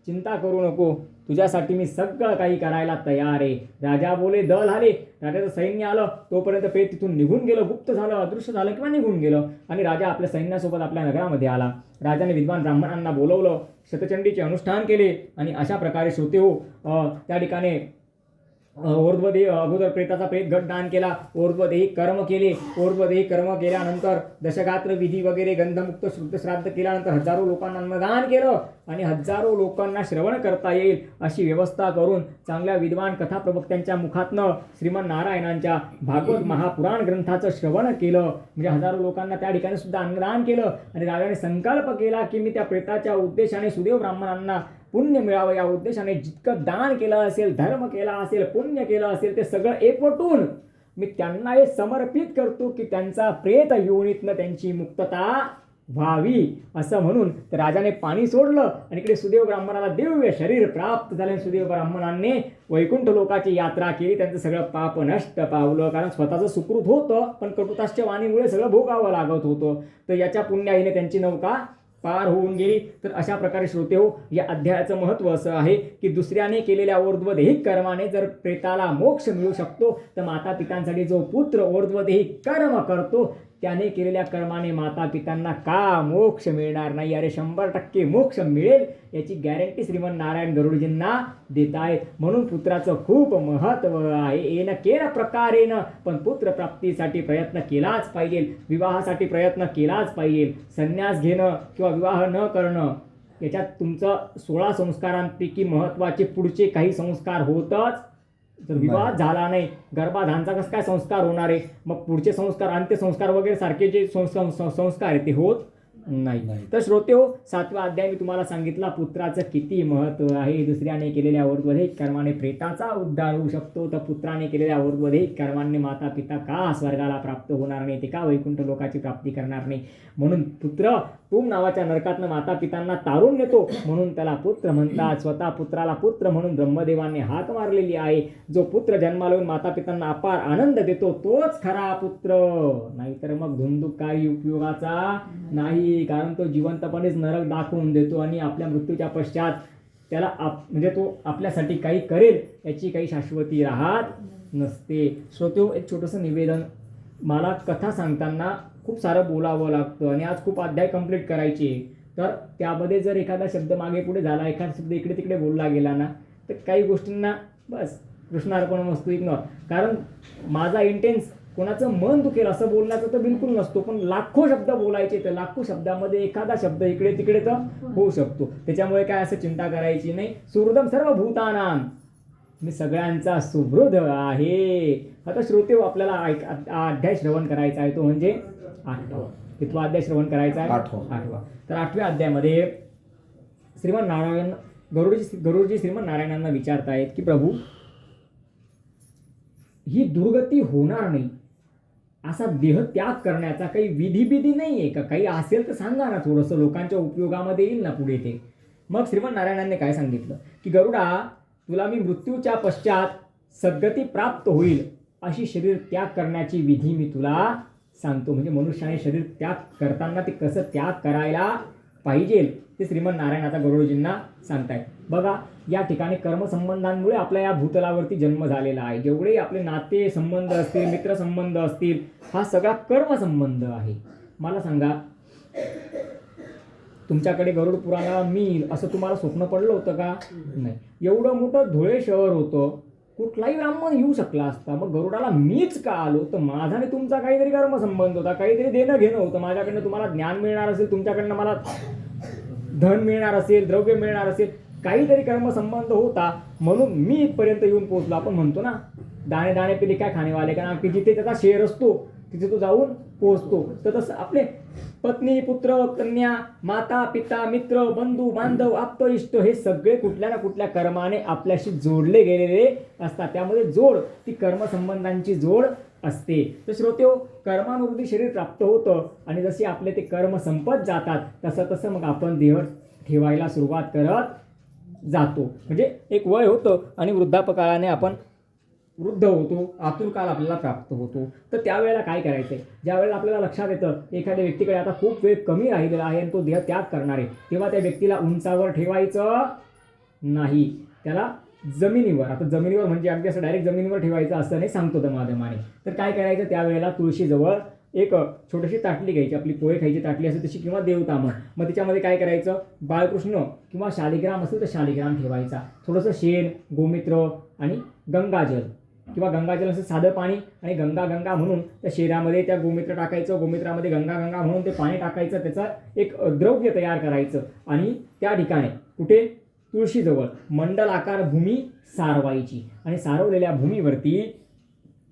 चिंता करू नको, तुझ्यासाठी मी सगळं काही करायला तयार आहे. राजा बोले दल आले, राजाचं सैन्य आलं. तोपर्यंत प्रेत तिथून निघून गेलं, गुप्त झालं, अदृश्य झालं किंवा निघून गेलं. आणि राजा आपल्या सैन्यासोबत आपल्या नगरामध्ये आला. राजाने विद्वान ब्राह्मणांना बोलवलं, शतचंडीचे अनुष्ठान केले आणि अशा प्रकारे श्रोते हो त्या ठिकाणी ऊर्ध्वदेह अगोदर प्रेताचा प्रेत घट दान केला, ऊर्ध्वदेही कर्म केले. ऊर्ध्वदेही कर्म केल्यानंतर दशगात्र विधी वगैरे गंधमुक्त शुद्ध श्राद्ध केल्यानंतर हजारो लोकांना अन्नदान केलं आणि हजारो लोकांना श्रवण करता येईल अशी व्यवस्था करून चांगल्या विद्वान कथा प्रवक्त्यांच्या मुखातनं श्रीमन्नारायणांच्या भागवत महापुराण ग्रंथाचं श्रवण केलं. म्हणजे हजारो लोकांना त्या ठिकाणी सुद्धा अन्नदान केलं. आणि राजाने संकल्प केला की मी त्या प्रेताच्या उद्देशाने सुदेव ब्राह्मणांना पुण्य मिळावं या उद्देशाने जितकं दान केलं असेल, धर्म केला असेल, पुण्य केलं असेल, ते सगळं एकवटून मी त्यांना हे समर्पित करतो की त्यांचा प्रेत योनीतनं त्यांची मुक्तता व्हावी. असं म्हणून तर राजाने पाणी सोडलं आणि इकडे सुदेव ब्राह्मणाला दिव्य शरीर प्राप्त झाले. सुदेव ब्राह्मणांनी वैकुंठ लोकाची यात्रा केली. त्यांचं सगळं पाप नष्ट पावलं, कारण स्वतःचं सुकृत होतं पण कटुताच्या वाणीमुळे सगळं भोगावं लागत होतं. तर याच्या पुण्याईने त्यांची नौका पार होऊन गेली. तर अशा प्रकारे श्रोते हो या अध्यायाचं महत्त्व असं आहे की दुसऱ्याने केलेल्या ऊर्ध्वदेहिक कर्माने जर प्रेताला मोक्ष मिळू शकतो, तर माता पित्यांसाठी जो पुत्र ऊर्ध्वदेहिक कर्म करतो त्याने केलेल्या कर्माने माता पित्यांना का मोक्ष मिळणार नाही? अरे 100% मोक्ष मिळेल याची गॅरंटी श्रीमन्नारायण गरुडजींना देत आहेत. म्हणून पुत्राचं खूप महत्त्व आहे. येणं केलं प्रकारेनं, पण पुत्र प्राप्तीसाठी प्रयत्न केलाच पाहिजे, विवाहासाठी प्रयत्न केलाच पाहिजे. संन्यास घेणं किंवा विवाह न करणं याच्यात तुमचं 16 संस्कारांपैकी महत्त्वाचे पुढचे काही संस्कार होतच. जर विवाह झाला नाही, गर्भाधानचा कसं काय संस्कार होणार आहे? मग पुढचे संस्कार, अंत्यसंस्कार वगैरे सारखे जे संस्कार आहेत ते होत नाही. तर श्रोते हो 7वा अध्याय मी तुम्हाला सांगितला पुत्राचं किती महत्त्व आहे. दुसऱ्याने केलेल्या ऊर्ध्वदेहिक कर्माने प्रेताचा उद्धार होऊ शकतो, तर पुत्राने केलेल्या ऊर्ध्वदेहिक कर्माने माता पिता का स्वर्गाला प्राप्त होणार नाही, ते का वैकुंठ लोकाची प्राप्ती करणार नाही? म्हणून पुत्र तुम नावाच्या नरकातनं माता पितांना तारून नेतो, म्हणून त्याला पुत्र म्हणतात. स्वतः पुत्राला पुत्र म्हणून ब्रह्मदेवाने हाक मारलेली आहे. जो पुत्र जन्माला येऊन माता पितांना अपार आनंद देतो तोच खरा पुत्र, नाहीतर मग धुंदूक काही उपयोगाचा नाही. कारण तो जिवंतपणेच नरक दाखवून देतो आणि आपल्या मृत्यूच्या पश्चात त्याला म्हणजे तो आपल्यासाठी काही करेल याची काही शाश्वती राहत नसते. श्रोत्यो एक छोटंसं निवेदन, मला कथा सांगताना खूप सारं बोलावं लागतं आणि आज खूप अध्याय कंप्लीट करायचे, तर त्यामध्ये जर एखादा शब्द मागे पुढे झाला, एखादा शब्द इकडे तिकडे बोलला गेला ना, तर काही गोष्टींना बस कृष्णार्पण वस्तू इग्नोर. कारण माझा इंटेन्स कोणाचं मन दुखेल असं बोलण्याचं तर बिलकुल नसतो, पण लाखो शब्द बोलायचे, तर लाखो शब्दामध्ये एखादा शब्द इकडे तिकडे तर होऊ शकतो. त्याच्यामुळे काय असं चिंता करायची नाही. सुहृदम सर्व भूतानां, मी सगळ्यांचा सुहृद आहे. आता श्रोते आपल्याला अध्याय श्रवण करायचा आहे, तो म्हणजे 8वा. कितवा अध्याय श्रवण करायचा आहे? 8वा. तर 8व्या अध्यायामध्ये श्रीमन्नारायण गरुडजी श्रीमन्नारायणांना विचारतायत की प्रभू, ही दुर्गती होणार नाही असा देह त्याग करण्याचा काही विधी नाही आहे का? काही असेल तर सांगा ना, थोडंसं लोकांच्या उपयोगामध्ये येईल ना पुढे ते. मग श्रीमन्नारायणांनी काय सांगितलं की गरुडा, तुला मी मृत्यूच्या पश्चात सद्गती प्राप्त होईल अशी शरीर त्याग करण्याची विधी मी तुला सांगतो. म्हणजे मनुष्याने शरीर त्याग करताना ते कसं त्याग करायला पाहिजे ते श्रीमन्नारायण आता गरुडजींना सांगतायत. बघा, या ठिकाणी कर्मसंबंधांमुळे आपल्या या भूतलावरती जन्म झालेला आहे. जेवढे आपले नाते संबंध असतील, मित्रसंबंध असतील, हा सगळा कर्मसंबंध आहे. मला सांगा, तुमच्याकडे गरुड पुराणाला मी असं तुम्हाला स्वप्न पडलं होतं का? नाही. एवढं मोठं धुळे शहर होतं, कुठलाही ब्राह्मण येऊ शकला असता. मग गरुडाला मीच का आलो? तर माझा आणि तुमचा काहीतरी कर्मसंबंध होता, काहीतरी देणं घेणं होतं. माझ्याकडनं तुम्हाला ज्ञान मिळणार असेल, तुमच्याकडनं मला धन मिळणार असेल, द्रव्य मिळणार असेल, काहीतरी कर्मसंबंध होता, म्हणून मी इथपर्यंत येऊन पोहोचलो. आपण म्हणतो ना, दाणे दाणे पे लिखा खाणे वाले, कारण की जिथे त्याचा शेर असतो तिथे तो जाऊन पोहोचतो. तर तसं आपले पत्नी, पुत्र, कन्या, माता, पिता, मित्र, बंधू, बांधव, आप्त, इष्ट हे सगळे कुठल्या ना कुठल्या कर्माने आपल्याशी जोडले गेलेले असतात. त्यामध्ये जोड ती कर्मसंबंधांची जोड असते. तर श्रोतेहो, कर्मानुरूपी शरीर प्राप्त होतं आणि जसे आपले ते कर्म संपत जातात तसं तसं मग आपण देह ठेवायला सुरुवात करत जातो. म्हणजे एक वय होतं आणि वृद्धापकाळाने आपण वृद्ध होतो, आतुरकाल आपल्याला प्राप्त होतो. तर त्यावेळेला काय करायचं आहे? ज्यावेळेला आपल्याला लक्षात येतं एखाद्या व्यक्तीकडे आता खूप वेळ कमी राहिलेला आहे आणि तो देह त्याग करणार आहे, तेव्हा त्या व्यक्तीला उंचावर ठेवायचं नाही, त्याला जमिनीवर, आता जमिनीवर म्हणजे अगदी असं डायरेक्ट जमिनीवर ठेवायचं असं नाही सांगतो दमादमाने. तर काय करायचं? त्यावेळेला तुळशीजवळ एक छोटीशी ताटली घ्यायची, आपली पोहे खायची ताटली असेल तशी, किंवा देवतामण. मग त्याच्यामध्ये काय करायचं? बाळकृष्ण किंवा शालिग्राम असेल तर शालिग्राम ठेवायचा, थोडंसं शेण, गोमित्र आणि गंगाजल, किंवा गंगाजल असं साधं पाणी आणि गंगा गंगा म्हणून त्या शेरामध्ये त्या गोमित्र टाकायचं, गोमित्रामध्ये गंगा गंगा म्हणून ते पाणी टाकायचं, त्याचा एक द्रव्य तयार करायचं आणि त्या ठिकाणी कुठे? तुळशीजवळ मंडलाकार भूमी सारवायची आणि सारवलेल्या भूमीवरती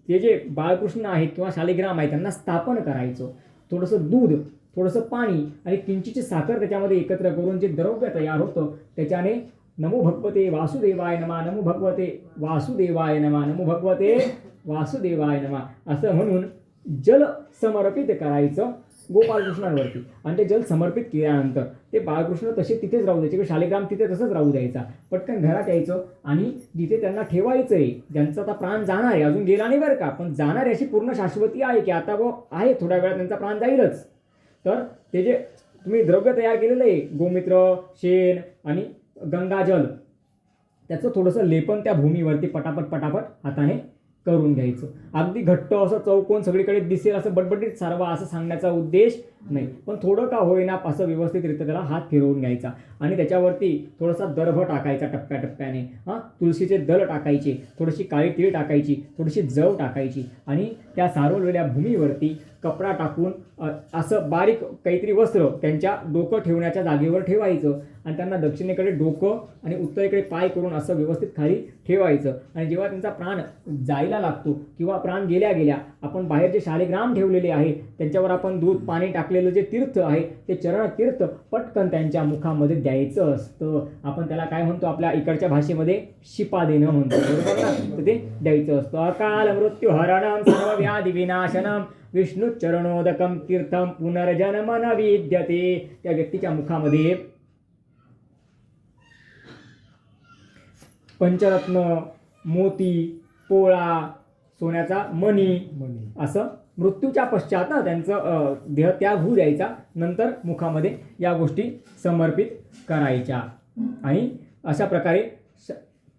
ते जे बाळकृष्ण आहेत किंवा शालिग्राम आहेत त्यांना स्थापन करायचं. थोडंसं दूध, थोडंसं पाणी आणि किंचितची साखर त्याच्यामध्ये एकत्र करून जे द्रव्य तयार होतं त्याच्याने नमो भगवते वासुदेवाय नमः, नमो भगवते वासुदेवाय नमः, नमो भगवते वासुदेवाय नमः असं म्हणून जल समर्पित करायचं गोपालकृष्णांवरती. आणि ते जल समर्पित केल्यानंतर ते बाळकृष्ण तसे तिथेच राहू द्यायचे, किंवा शालिग्राम तिथे तसंच राहू द्यायचा. पटकन घरात यायचं आणि जिथे त्यांना ठेवायचं आहे, ज्यांचा आता प्राण जाणार आहे, अजून गेला नाही बरं का, पण जाणार अशी पूर्ण शाश्वती आहे की आता वो आहे, थोड्या वेळात त्यांचा प्राण जाईलच. तर ते जे तुम्ही द्रव्य तयार केलेलं आहे, गोमित्र, शेण आणि गंगाजल, त्याचं थोडंसं लेपन त्या भूमीवरती पटापट पटापट हाताने करून घ्यायचं. अगदी घट्ट असं चौकोन सगळीकडे दिसेल असं बटबटीत सारवा असं सांगण्याचा उद्देश नाही, पण थोडं का होईना असं व्यवस्थितरित्या त्याला हात फिरवून घ्यायचा आणि त्याच्यावरती थोडासा दर्भ टाकायचा टप्प्याटप्प्याने. तुळशीचे दल टाकायचे, थोडीशी काळी तीळ टाकायची, थोडीशी जव टाकायची आणि त्या सारवलेल्या भूमीवरती कपडा टाकून असं बारीक काहीतरी वस्त्र त्यांच्या डोकं ठेवण्याच्या जागेवर ठेवायचं आणि त्यांना दक्षिणेकडे डोकं आणि उत्तरेकडे पाय करून असं व्यवस्थित खाली ठेवायचं. आणि जेव्हा त्यांचा प्राण जायला लागतो किंवा प्राण गेल्या गेल्या आपण बाहेर जे शालिग्राम ठेवलेले आहे त्यांच्यावर आपण दूध पाणी टाकलेलं जे तीर्थ आहे ते चरण तीर्थ पटकन त्यांच्या मुखामध्ये द्यायचं असतं. आपण त्याला काय म्हणतो? आपल्या इकडच्या भाषेमध्ये शिपा देणं म्हणतो, बरोबर ना? तर ते द्यायचं असतं. अकाल मृत्यू हरणम सर्व व्याधी विनाशनम विष्णू चरणोदकम तीर्थम पुनर्जन्म न विद्यते. त्या व्यक्तीच्या मुखामध्ये पंचरत्न, मोती, पोळा, सोन्याचा मणी असं मृत्यूच्या पश्चात त्यांचं देह त्याग होऊ द्यायचा. नंतर मुखामध्ये या गोष्टी समर्पित करायच्या आणि अशा प्रकारे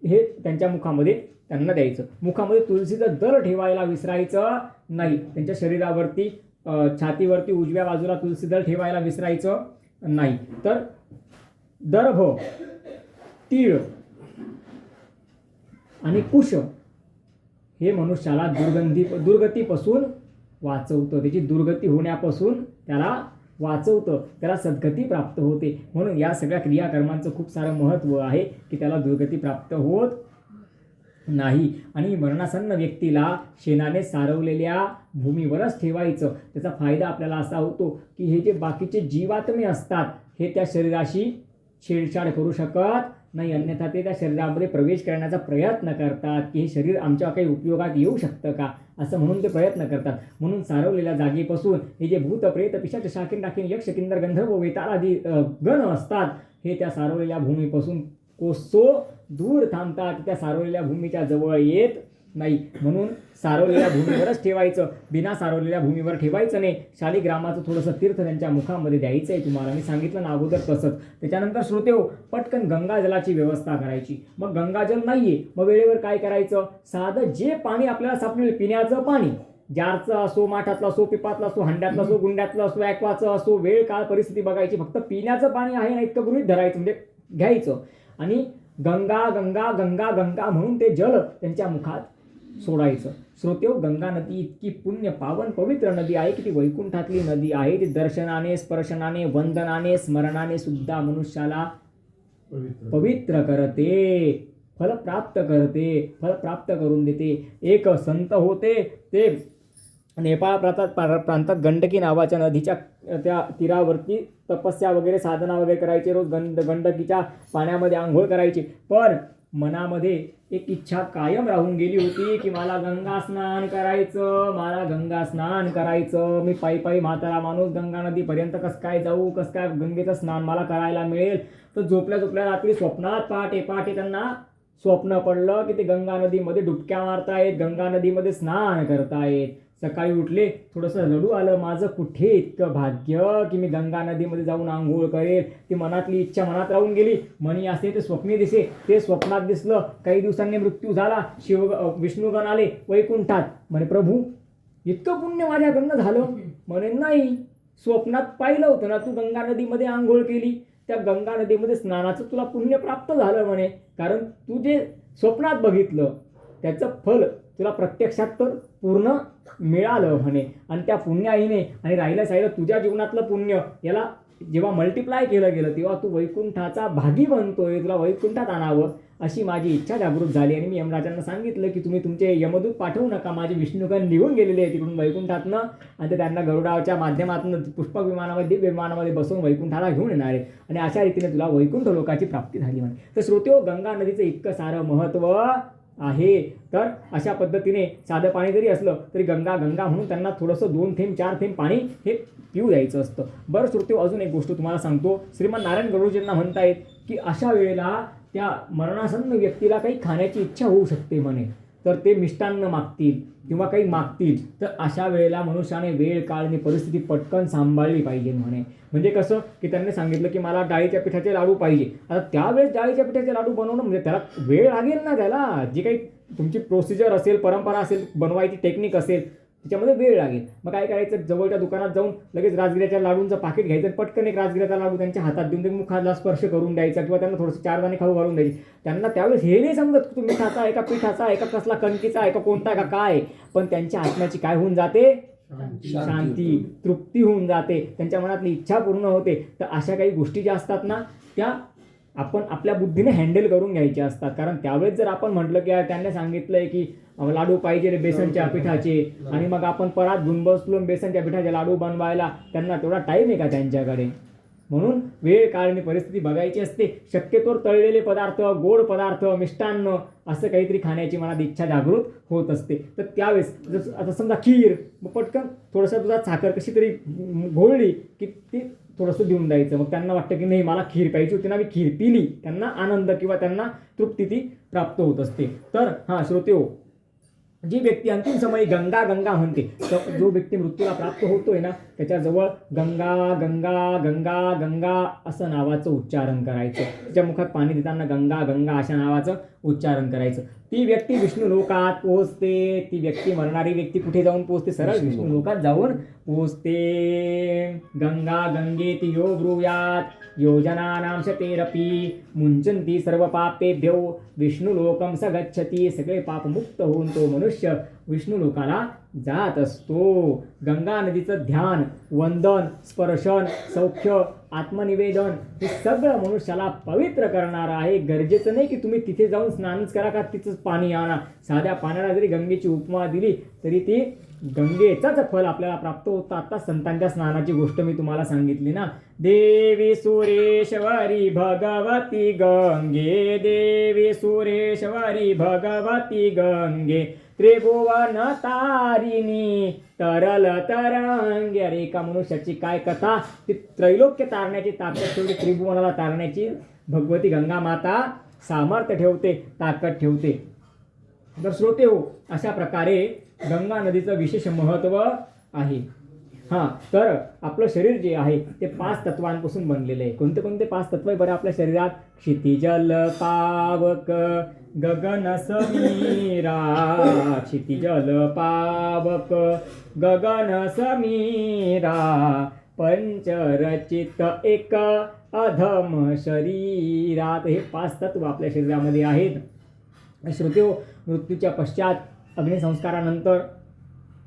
हे त्यांच्या मुखामध्ये त्यांना द्यायचं. मुखामध्ये तुळशीचं दर ठेवायला विसरायचं नाही. त्यांच्या शरीरावरती छातीवरती उजव्या बाजूला तुळशी दर ठेवायला विसरायचं नाही. तर दर्भ, तीळ आणि कुश हे मनुष्याला दुर्गतीपासून वाचवतं, त्याची दुर्गती होण्यापासून त्याला वाचवतं, त्याला सद्गती प्राप्त होते. म्हणून या सगळ्या क्रियाकर्मांचं खूप सारं महत्त्व आहे की त्याला दुर्गती प्राप्त होत नाही. आणि मरणासन्न व्यक्तीला शेणाने सारवलेल्या भूमीवरच ठेवायचं. त्याचा फायदा आपल्याला असा होतो की हे जे बाकीचे जीवात्मे असतात हे त्या शरीराशी छेडछाड करू शकत नाही, अन्यथा ते त्या शरीरामध्ये प्रवेश करण्याचा प्रयत्न करतात की हे शरीर आमच्या काही उपयोगात येऊ शकतं का असं म्हणून ते प्रयत्न करतात. म्हणून सारवलेल्या जागेपासून हे जे भूत, प्रेत, पिशाच, शाकीन, टाकीन, यक्ष, किन्नर, गंधर्व, वेताळ आदी गण असतात हे त्या सारवलेल्या भूमीपासून कोसो दूर थांबतात, त्या सारवलेल्या भूमीच्या जवळ येत नाही. म्हणून सारवलेल्या भूमीवरच ठेवायचं, बिना सारवलेल्या भूमीवर ठेवायचं नाही. शालिग्रामाचं थोडंसं तीर्थ त्यांच्या मुखामध्ये द्यायचं आहे तुम्हाला. मी सांगितलं ना अगोदर तसंच. त्याच्यानंतर श्रोतेहो, पटकन गंगाजलाची व्यवस्था करायची. मग गंगाजल नाही आहे, मग वेळेवर काय करायचं, साधं जे पाणी आपल्याला सापडेल, पिण्याचं पाणी, जारचं असो, माठातलं असो, पिपातलं असो, हंड्यातलं असो, गुंड्यातलं असो, ॲक्वाचं असो, वेळ काळ परिस्थिती बघायची. फक्त पिण्याचं पाणी आहे ना इतकं गृहीत धरायचं, म्हणजे घ्यायचं आणि गंगा गंगा गंगा गंगा म्हणून ते जल त्यांच्या मुखात सोडायचं. श्रोतेहो, गंगा नदी इतकी पुण्य पावन पवित्र नदी आहे की ती वैकुंठातली नदी आहे. ती दर्शनाने, स्पर्शनाने, वंदनाने, स्मरणाने सुद्धा मनुष्याला पवित्र करते, फल प्राप्त करते, फल प्राप्त करून देते. एक संत होते, ते नेपाळ प्रांतात गंडकी नावाच्या नदीच्या त्या तीरावरती तपस्या वगैरे, साधना वगैरे करायचे. रोज गंडकीच्या पाण्यामध्ये आंघोळ करायचे. पण मनामध्ये एक इच्छा कायम राहून गेली होती की मला गंगा स्नान करायचं, मला गंगा स्नान करायचं. मी पायी पायी म्हातारा माणूस गंगा नदीपर्यंत कसं काय जाऊ, कसं काय गंगेचं स्नान मला करायला मिळेल. तर झोपल्या झोपल्या रात्री स्वप्नात पहाटे त्यांना स्वप्न पडलं की ते गंगा नदीमध्ये डुबक्या मारतायत, गंगा नदीमध्ये स्नान करतायत. सकाळी उठले, थोडंसं रडू आलं, माझं कुठे इतकं भाग्य की मी गंगा नदीमध्ये जाऊन आंघोळ करेल. ती मनातली इच्छा मनात राहून गेली. मनी असे ते स्वप्ने दिसे, ते स्वप्नात दिसलं. काही दिवसांनी मृत्यू झाला. विष्णुगण आले वैकुंठात. म्हणे प्रभू, इतकं पुण्य माझ्याकडनं झालं. म्हणे नाही, स्वप्नात पाहिलं होतं ना तू गंगा नदीमध्ये आंघोळ केली, त्या गंगा नदीमध्ये स्नानाचं तुला पुण्य प्राप्त झालं म्हणे. कारण तू जे स्वप्नात बघितलं त्याचं फल तुला प्रत्यक्षात तर पूर्ण मिळालं म्हणे. आणि त्या पुण्याईने आणि राहिलं तुझ्या जीवनातलं पुण्य याला जेव्हा मल्टिप्लाय केलं गेलं तेव्हा तू वैकुंठाचा भागी बनतोय, तुला वैकुंठात आणावं अशी माझी इच्छा जागृत झाली. आणि मी यमराजांना सांगितलं की तुम्ही तुमचे यमदूत पाठवू नका, माझे विष्णुगण निघून गेलेले आहे तिकडून वैकुंठातनं, आणि ते त्यांना गरुडाच्या माध्यमातून पुष्पक विमानामध्ये, दिव्य विमानामध्ये बसवून वैकुंठाला घेऊन येणार आहे. आणि अशा रीतीने तुला वैकुंठ लोकाची प्राप्ती झाली म्हणे. तर श्रोतेहो, गंगा नदीचं इतकं सारं महत्त्व आहे. तर अशा पद्धतीने साधं पाणी जरी असलं तरी गंगा गंगा म्हणून त्यांना थोडंसं 2 थेंब 4 थेंब पाणी हे पिऊ द्यायचं असतं. बरं श्रोतेहो, अजून एक गोष्ट तुम्हाला सांगतो. श्रीमान नारायण गरुडजींना म्हणतायत की अशा वेळेला त्या मरणासन्न व्यक्तीला काही खाण्याची इच्छा होऊ शकते म्हणे. तर ते मिष्टान्न मागतील किंवा काही मागतील, तर अशा वेळेला मनुष्याने वेळ काळ आणि परिस्थिती पटकन सांभाळली पाहिजे म्हणे. म्हणजे कसं की त्यांनी सांगितलं की मला डाळीच्या पिठाचे लाडू पाहिजे. आता त्यावेळेस डाळीच्या पिठाचे लाडू बनवणं म्हणजे त्याला वेळ लागेल ना, त्याला जी काही तुमची प्रोसिजर असेल, परंपरा असेल, बनवायची टेक्निक असेल, त्याच्यामध्ये वेळ लागेल. मग काय करायचं, जवळच्या दुकानात जाऊन लगेच राजगिऱ्याच्या लाडूंचं पाकिट घ्यायचं, पटकन एक राजगिऱ्याचा लाडू त्यांच्या हातात देऊन ते मुखाला स्पर्श करून द्यायचा किंवा त्यांना थोडंसं 4 दाणे खाऊ घालून द्यायची. त्यांना त्यावेळेस हे नाही समजत की तुम्ही मिठाचा आहे का पिठाचा आहे का कसला कणकीचा आहे का कोणता का काय, पण त्यांच्या आत्म्याची काय होऊन जाते, शांती, तृप्ती होऊन जाते, त्यांच्या मनातली इच्छा पूर्ण होते. तर अशा काही गोष्टी ज्या असतात ना त्या आपण आपल्या बुद्धीने हँडल करून घ्यायचे असतात. कारण त्यावेळेस जर आपण म्हटलं की त्यांनी सांगितलंय की लाडू पाहिजे रे बेसनच्या पिठाचे, आणि मग आपण परात घेऊन बसलो बेसनच्या पिठाचे लाडू बनवायला, त्यांना तेवढा टाईम आहे का त्यांच्याकडे. म्हणून वेळ काळ आणि परिस्थिती बघायची असते. शक्यतोवर तळलेले पदार्थ, गोड पदार्थ, मिष्टान्न असं काहीतरी खाण्याची मनात इच्छा जागृत होत असते. तर त्यावेळेस जसं आता समजा खीर, मग पटकन थोडंसं दुधात साखर कशी तरी घोळली की ती थोडंसं देऊन द्यायचं. मग त्यांना वाटतं की नाही मला खीर प्यायची होती ना, मी खीर पिली, त्यांना आनंद किंवा त्यांना तृप्ती ती प्राप्त होत असते. तर हां श्रोतेहो, जी व्यक्ती अंतिम समयी गंगा गंगा म्हणते, तर जो व्यक्ती मृत्यूला प्राप्त होतोय ना त्याच्याजवळ गंगा गंगा गंगा गंगा असं नावाचं उच्चारण करायचं. त्याच्या मुखात पाणी देताना गंगा गंगा अशा नावाचं उच्चारण करायचं. ती व्यक्ती विष्णू लोकात पोहोचते. ती व्यक्ती, मरणारी व्यक्ती कुठे जाऊन पोहोचते, सरळ विष्णू लोकात जाऊन पोहोचते. गंगा गंगेति यो ब्रूयात योजनानां शतेरपि मुंचन्ति सर्व पापेभ्यो विष्णू लोकम स गच्छति. सगळे पापमुक्त होऊन तो मनुष्य विष्णू लोकाला जात असतो. गंगा नदीचं ध्यान, वंदन, स्पर्शन, सौख्य, आत्मनिवेदन हे सगळं मनुष्याला पवित्र करणारं आहे. गरजेचं नाही की तुम्ही तिथे जाऊन स्नानच करा का तिथंच पाणी आणा. साध्या पाण्याला जरी गंगेची उपमा दिली तरी ती गंगेचाच फल आपल्याला प्राप्त होतं. आता संतांच्या स्नानाची गोष्ट मी तुम्हाला सांगितली ना. देवी सुरेश्वरी भगवती गंगे, देवी सुरेश्वरी भगवती गंगे, त्रिभुवन तारिणी तरल तरंगे. अरे एका मनुष्याची काय कथा, ती त्रैलोक्य तारण्याची ताकद ठेवते, त्रिभुवनाला तारण्याची भगवती गंगा माता सामर्थ्य ठेवते, ताकद ठेवते. तर श्रोते हो, अशा प्रकारे गंगा नदीचं विशेष महत्त्व आहे. तर आपलं शरीर जे आहे ते 5 तत्वांपासून बनलेलं आहे. कोणते कोणते 5 तत्व आहे बरं आपल्या शरीरात? क्षितिजल पावक गगन समीरा, क्षितिजल पावक गगन समीरा, पंचरचित एक अधम शरीरात. हे 5 तत्व आपल्या शरीरामध्ये आहेत. श्रोते हो, मृत्यूच्या पश्चात अग्निसंस्कारानंतर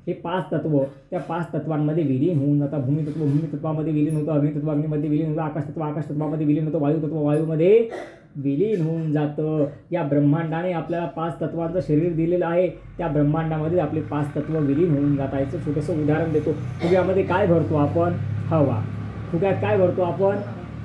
हे 5 तत्व त्या 5 तत्वांमध्ये विलीन होऊन जातात. भूमितत्वामध्ये विलीन होतं, अग्नितत्व अग्नीमध्ये विलीन होतं, आकाशतत्वामध्ये विलीन होतं, वायुतत्व वायूमध्ये विलीन होऊन जातं. या ब्रह्मांडाने आपल्याला 5 तत्वांचं शरीर दिलेलं आहे. त्या ब्रह्मांडामध्ये आपले 5 तत्व विलीन होऊन जातात. याचं छोटंसं उदाहरण देतो. फुग्यामध्ये काय भरतो आपण? हवा. फुग्यात काय भरतो आपण?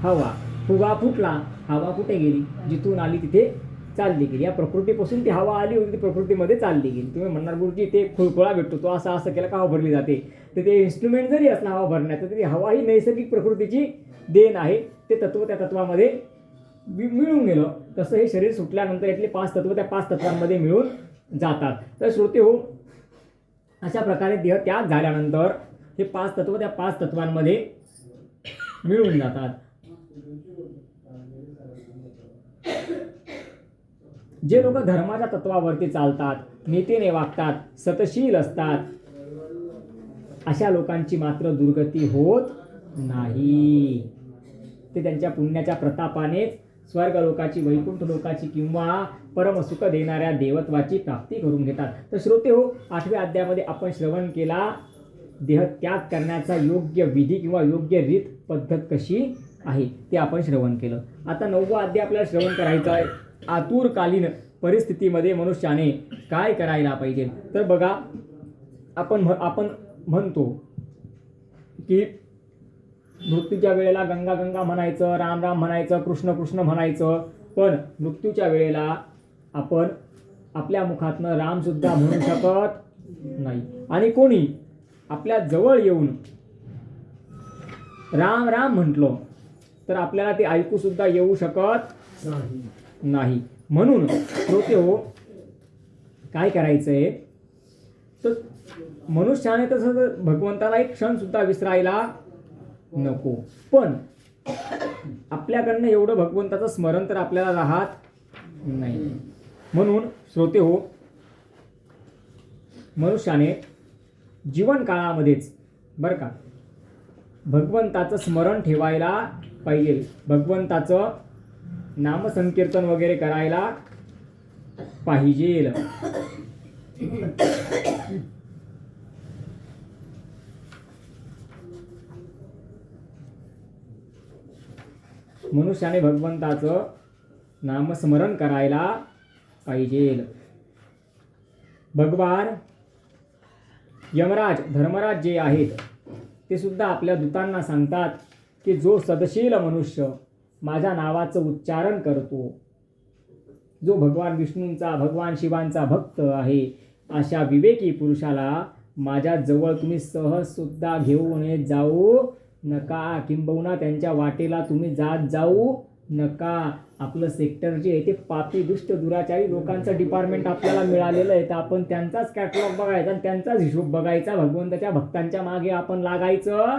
हवा. फुगा फुटला, हवा कुठे गेली? जिथून आली तिथे चालली गेली. या प्रकृतीपासून ती हवा आली होती, ती प्रकृतीमध्ये चालली गेली. तुम्ही म्हणणार गुरुजी ते खुळखुळा भेटतो, तो असं केला का हवा भरली जाते? तर ते इन्स्ट्रुमेंट जरी असला हवा भरण्याचं तरी हवा ही नैसर्गिक प्रकृतीची देण आहे. ते तत्व त्या तत्वामध्ये मिळून गेलं. तसं हे शरीर सुटल्यानंतर यातले 5 तत्व त्या 5 तत्वांमध्ये मिळून जातात. तर श्रोते हो, अशा प्रकारे देह त्याग झाल्यानंतर हे 5 तत्व त्या 5 तत्वांमध्ये मिळून जातात. जे लोक धर्माच्या तत्वावरती चालतात, नीतीने वागतात, सतशील असतात, अशा लोकांची मात्र दुर्गती होत नाही. ते त्यांच्या पुण्याच्या प्रतापानेच स्वर्ग लोकाची, वैकुंठ लोकाची किंवा परमसुख देणाऱ्या देवत्वाची प्राप्ती करून घेतात. तर श्रोते हो, 8व्या अध्यायामध्ये आपण श्रवण केला देह त्याग करण्याचा योग्य विधी किंवा योग्य रीत पद्धत कशी आहे ते आपण श्रवण केलं. आता 9वा अध्याय आपल्याला श्रवण करायचा आहे. आतुरकालीन परिस्थितीमध्ये मनुष्याने काय करायला पाहिजे? तर बघा, आपण म्हणतो की मृत्यूच्या वेळेला गंगा गंगा म्हणायचं, राम राम म्हणायचं, कृष्ण कृष्ण म्हणायचं. पण मृत्यूच्या वेळेला आपण आपल्या मुखातनं राम सुद्धा म्हणू शकत नाही. आणि कोणी आपल्या जवळ येऊन राम राम म्हटलं तर आपल्याला ते ऐकू सुद्धा येऊ शकत नाही. म्हणून श्रोते हो, काय करायचंय? तर मनुष्याने तसं भगवंताला एक क्षण सुद्धा विसरायला नको. पण आपल्याकडनं एवढं भगवंताचं स्मरण तर आपल्याला राहत नाही. म्हणून श्रोते हो, मनुष्याने जीवन काळामध्येच बरं का भगवंताचं स्मरण ठेवायला पाहिजे. भगवंताचं नामसंकीर्तन वगैरे करायला पाहिजे. मनुष्याने भगवंताचं नामस्मरण करायला पाहिजे. भगवान यमराज, धर्मराज जे आहेत ते सुद्धा आपल्या दूतांना सांगतात की जो सदशील मनुष्य माझ्या नावाचं उच्चारण करतो, जो भगवान विष्णूंचा, भगवान शिवांचा भक्त आहे, अशा विवेकी पुरुषाला माझ्या जवळ तुम्ही सहज सुद्धा घेऊन जाऊ नका. किंबहुना त्यांच्या वाटेला तुम्ही जात जाऊ नका. आपलं सेक्टर जे आहे ते पापी दुष्ट दुराचारी लोकांचं डिपार्टमेंट आपल्याला मिळालेलं आहे. तर आपण त्यांचाच कॅटलॉग बघायचा आणि त्यांचाच हिशोब बघायचा. भगवंताच्या भक्तांच्या मागे आपण लागायचं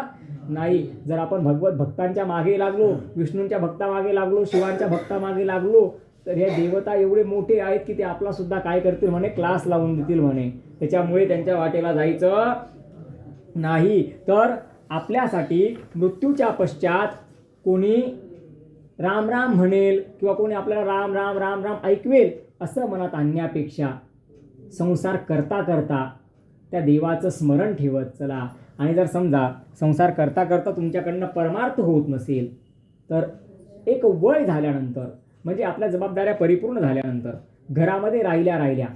नाही. जर आपण भगवत भक्तांच्या मागे लागलो, विष्णूंच्या भक्तामागे लागलो, शिवांच्या भक्तामागे लागलो, तर हे देवता एवढे मोठे आहेत की ते आपला सुद्धा काय करतील म्हणे, क्लास लावून देतील म्हणे. त्याच्यामुळे त्यांच्या वाटेला जायचं नाही. तर आपल्यासाठी मृत्यूच्या पश्चात कोणी राम राम म्हणेल किंवा कोणी आपल्याला राम राम राम राम ऐकवेल असं मनात आणण्यापेक्षा संसार करता करता त्या देवाचं स्मरण ठेवत चला. आणि जर समजा संसार करता करता तुमच्याकडनं परमार्थ होत नसेल तर एक वय झाल्यानंतर, म्हणजे आपल्या जबाबदाऱ्या परिपूर्ण झाल्यानंतर घरामध्ये राहिल्या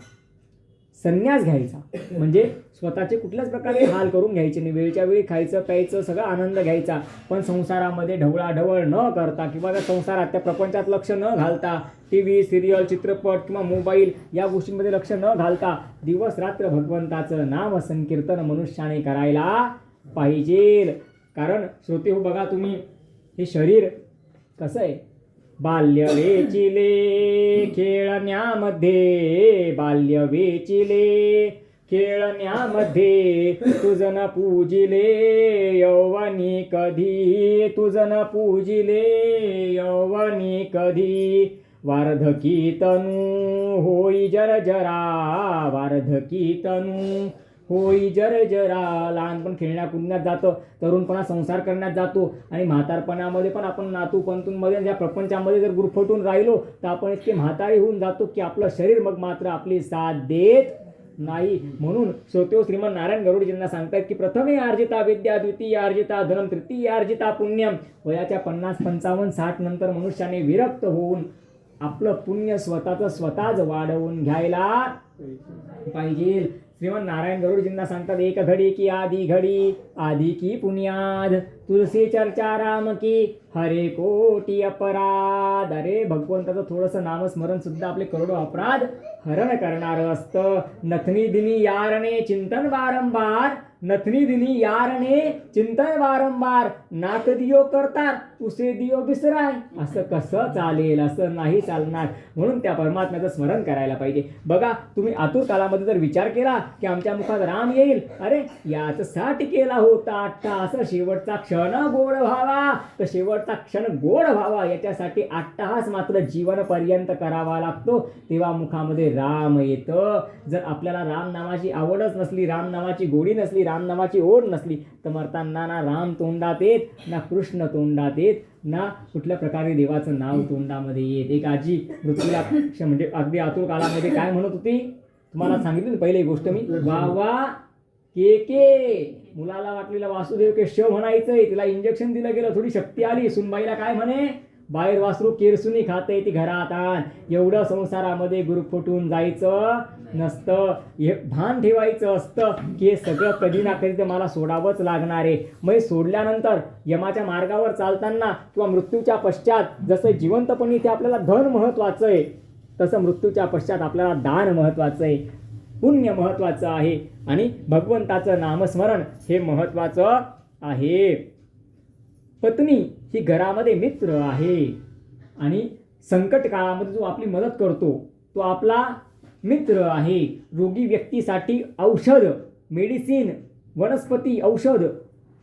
संन्यास घ्यायचा. म्हणजे स्वतःचे कुठल्याच प्रकारे हाल करून घ्यायचे नाही. वेळच्या वेळी खायचं प्यायचं सगळा आनंद घ्यायचा. पण संसारामध्ये ढवळाढवळ न करता किंवा त्या संसारात त्या प्रपंचात लक्ष न घालता, TV सिरियल चित्रपट किंवा मोबाईल या गोष्टींमध्ये लक्ष न घालता दिवस रात्र भगवंताचं नाम संकीर्तन मनुष्याने करायला पाहिजे. कारण श्रोते हो, बघा तुम्ही, हे शरीर कसं आहे, बाल्य वेचिले खेळण्यामध्ये, बाल्य वेचिले खेळण्यामध्ये, तुझन पूजिले यौवनी कधी, तुझन पूजिले यौवनी कधी, वार्धकी तनू होई जरजरा, वार्धकी तनू होई जरजरा. लहानपण खेळण्या कुदण्यात जातं, तरुणपणा संसार करण्यात जातो आणि म्हातारपणामध्ये पण आपण नातू पंतूंमध्ये या प्रपंचामध्ये जर गुरफटून राहिलो तर आपण इतके म्हातारे होऊन जातो की आपलं शरीर मग मात्र आपली साथ देत नाही. म्हणून श्रोत्यो श्रीमन नारायण गरुडजींना सांगतात की प्रथमे अर्जिता विद्या, द्वितीय अर्जिता धनम, तृतीय अर्जिता पुण्यम. वयाच्या 50, 55, 60 नंतर मनुष्याने विरक्त होऊन आपलं पुण्य स्वतःच वाढवून घ्यायला पाहिजे. श्रीमन नारायण गरुडजींना सांगतात एक घडी की आधी घडी, आधी की पुण्याद, तुलसी चर्चा राम की हरे कोटी अपराध. अरे भगवंताचं थोडंसं नामस्मरण सुद्धा आपले करोडो अपराध हरण करणारं असतं. नथनी दिनी यारणे चिंतन वारंवार, नथनी दिनी यारणे चिंतन वारंवार, नाथ दियो करतार उसे दियो बिसराय. असं कसं चालेल? असं नाही चालणार. म्हणून त्या परमात्म्याचं स्मरण करायला पाहिजे. बघा तुम्ही आतुर कालामध्ये जर विचार केला की आमच्या मुखात राम येईल, अरे याचसाठी केला होता अट्टहास, शेवटचा क्षण गोड व्हावा. तर शेवटचा क्षण गोड व्हावा याच्यासाठी अट्टहास मात्र जीवनपर्यंत करावा लागतो. तेव्हा मुखामध्ये राम येतं. जर आपल्याला राम नामाची आवडच नसली, राम नामाची गोडी नसली, राम नामाची ओढ नसली तर मरताना ना राम तोंडात येत, ना कृष्ण तोंडात येत, ना कुठल्या प्रकारे देवाचं नाव तोंडामध्ये येत. एक आजी मृत्यूला म्हणजे अगदी आतुर काळामध्ये काय म्हणत होती तुम्हाला सांगितलं पहिली गोष्ट मी. वा वा के मुलाला वाटलेलं वासुदेव के श म्हणायचंय, तिला इंजेक्शन दिलं गेलं, थोडी शक्ती आली. सुनबाईला काय म्हणे, बाहेर वासरू केरसुनी खाते ती घरात आण. एवढं संसारामध्ये गुरफटून जायचं नसतं. हे भान ठेवायचं असतं की हे सगळं कधी ना कधी तर मला सोडावंच लागणार आहे. मग सोडल्यानंतर यमाच्या मार्गावर चालताना किंवा मृत्यूच्या पश्चात जसं जिवंतपणी इथे आपल्याला धन महत्वाचं आहे, तसं मृत्यूच्या पश्चात आपल्याला दान महत्वाचं आहे, पुण्य महत्वाचं आहे आणि भगवंताचं नामस्मरण हे महत्वाचं आहे. पत्नी ही घरामध्ये मित्र आहे आणि संकट काळामध्ये जो आपली मदत करतो तो आपला मित्र आहे. रोगी व्यक्तीसाठी औषध, मेडिसिन, वनस्पती, औषध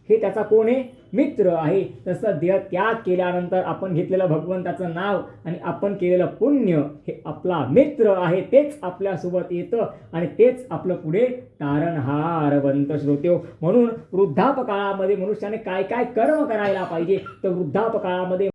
हे त्याचा कोण आहे? मित्र आहे. तसं देह त्याग केल्यानंतर आपण घेतलेलं भगवंताचं नाव आणि आपण केलेलं पुण्य हे आपला मित्र आहे. तेच आपल्यासोबत येतं आणि तेच आपलं पुढे तारणहार बनतं. श्रोत्यो, म्हणून वृद्धापकाळामध्ये मनुष्याने काय काय कर्म करायला पाहिजे तर वृद्धापकाळामध्ये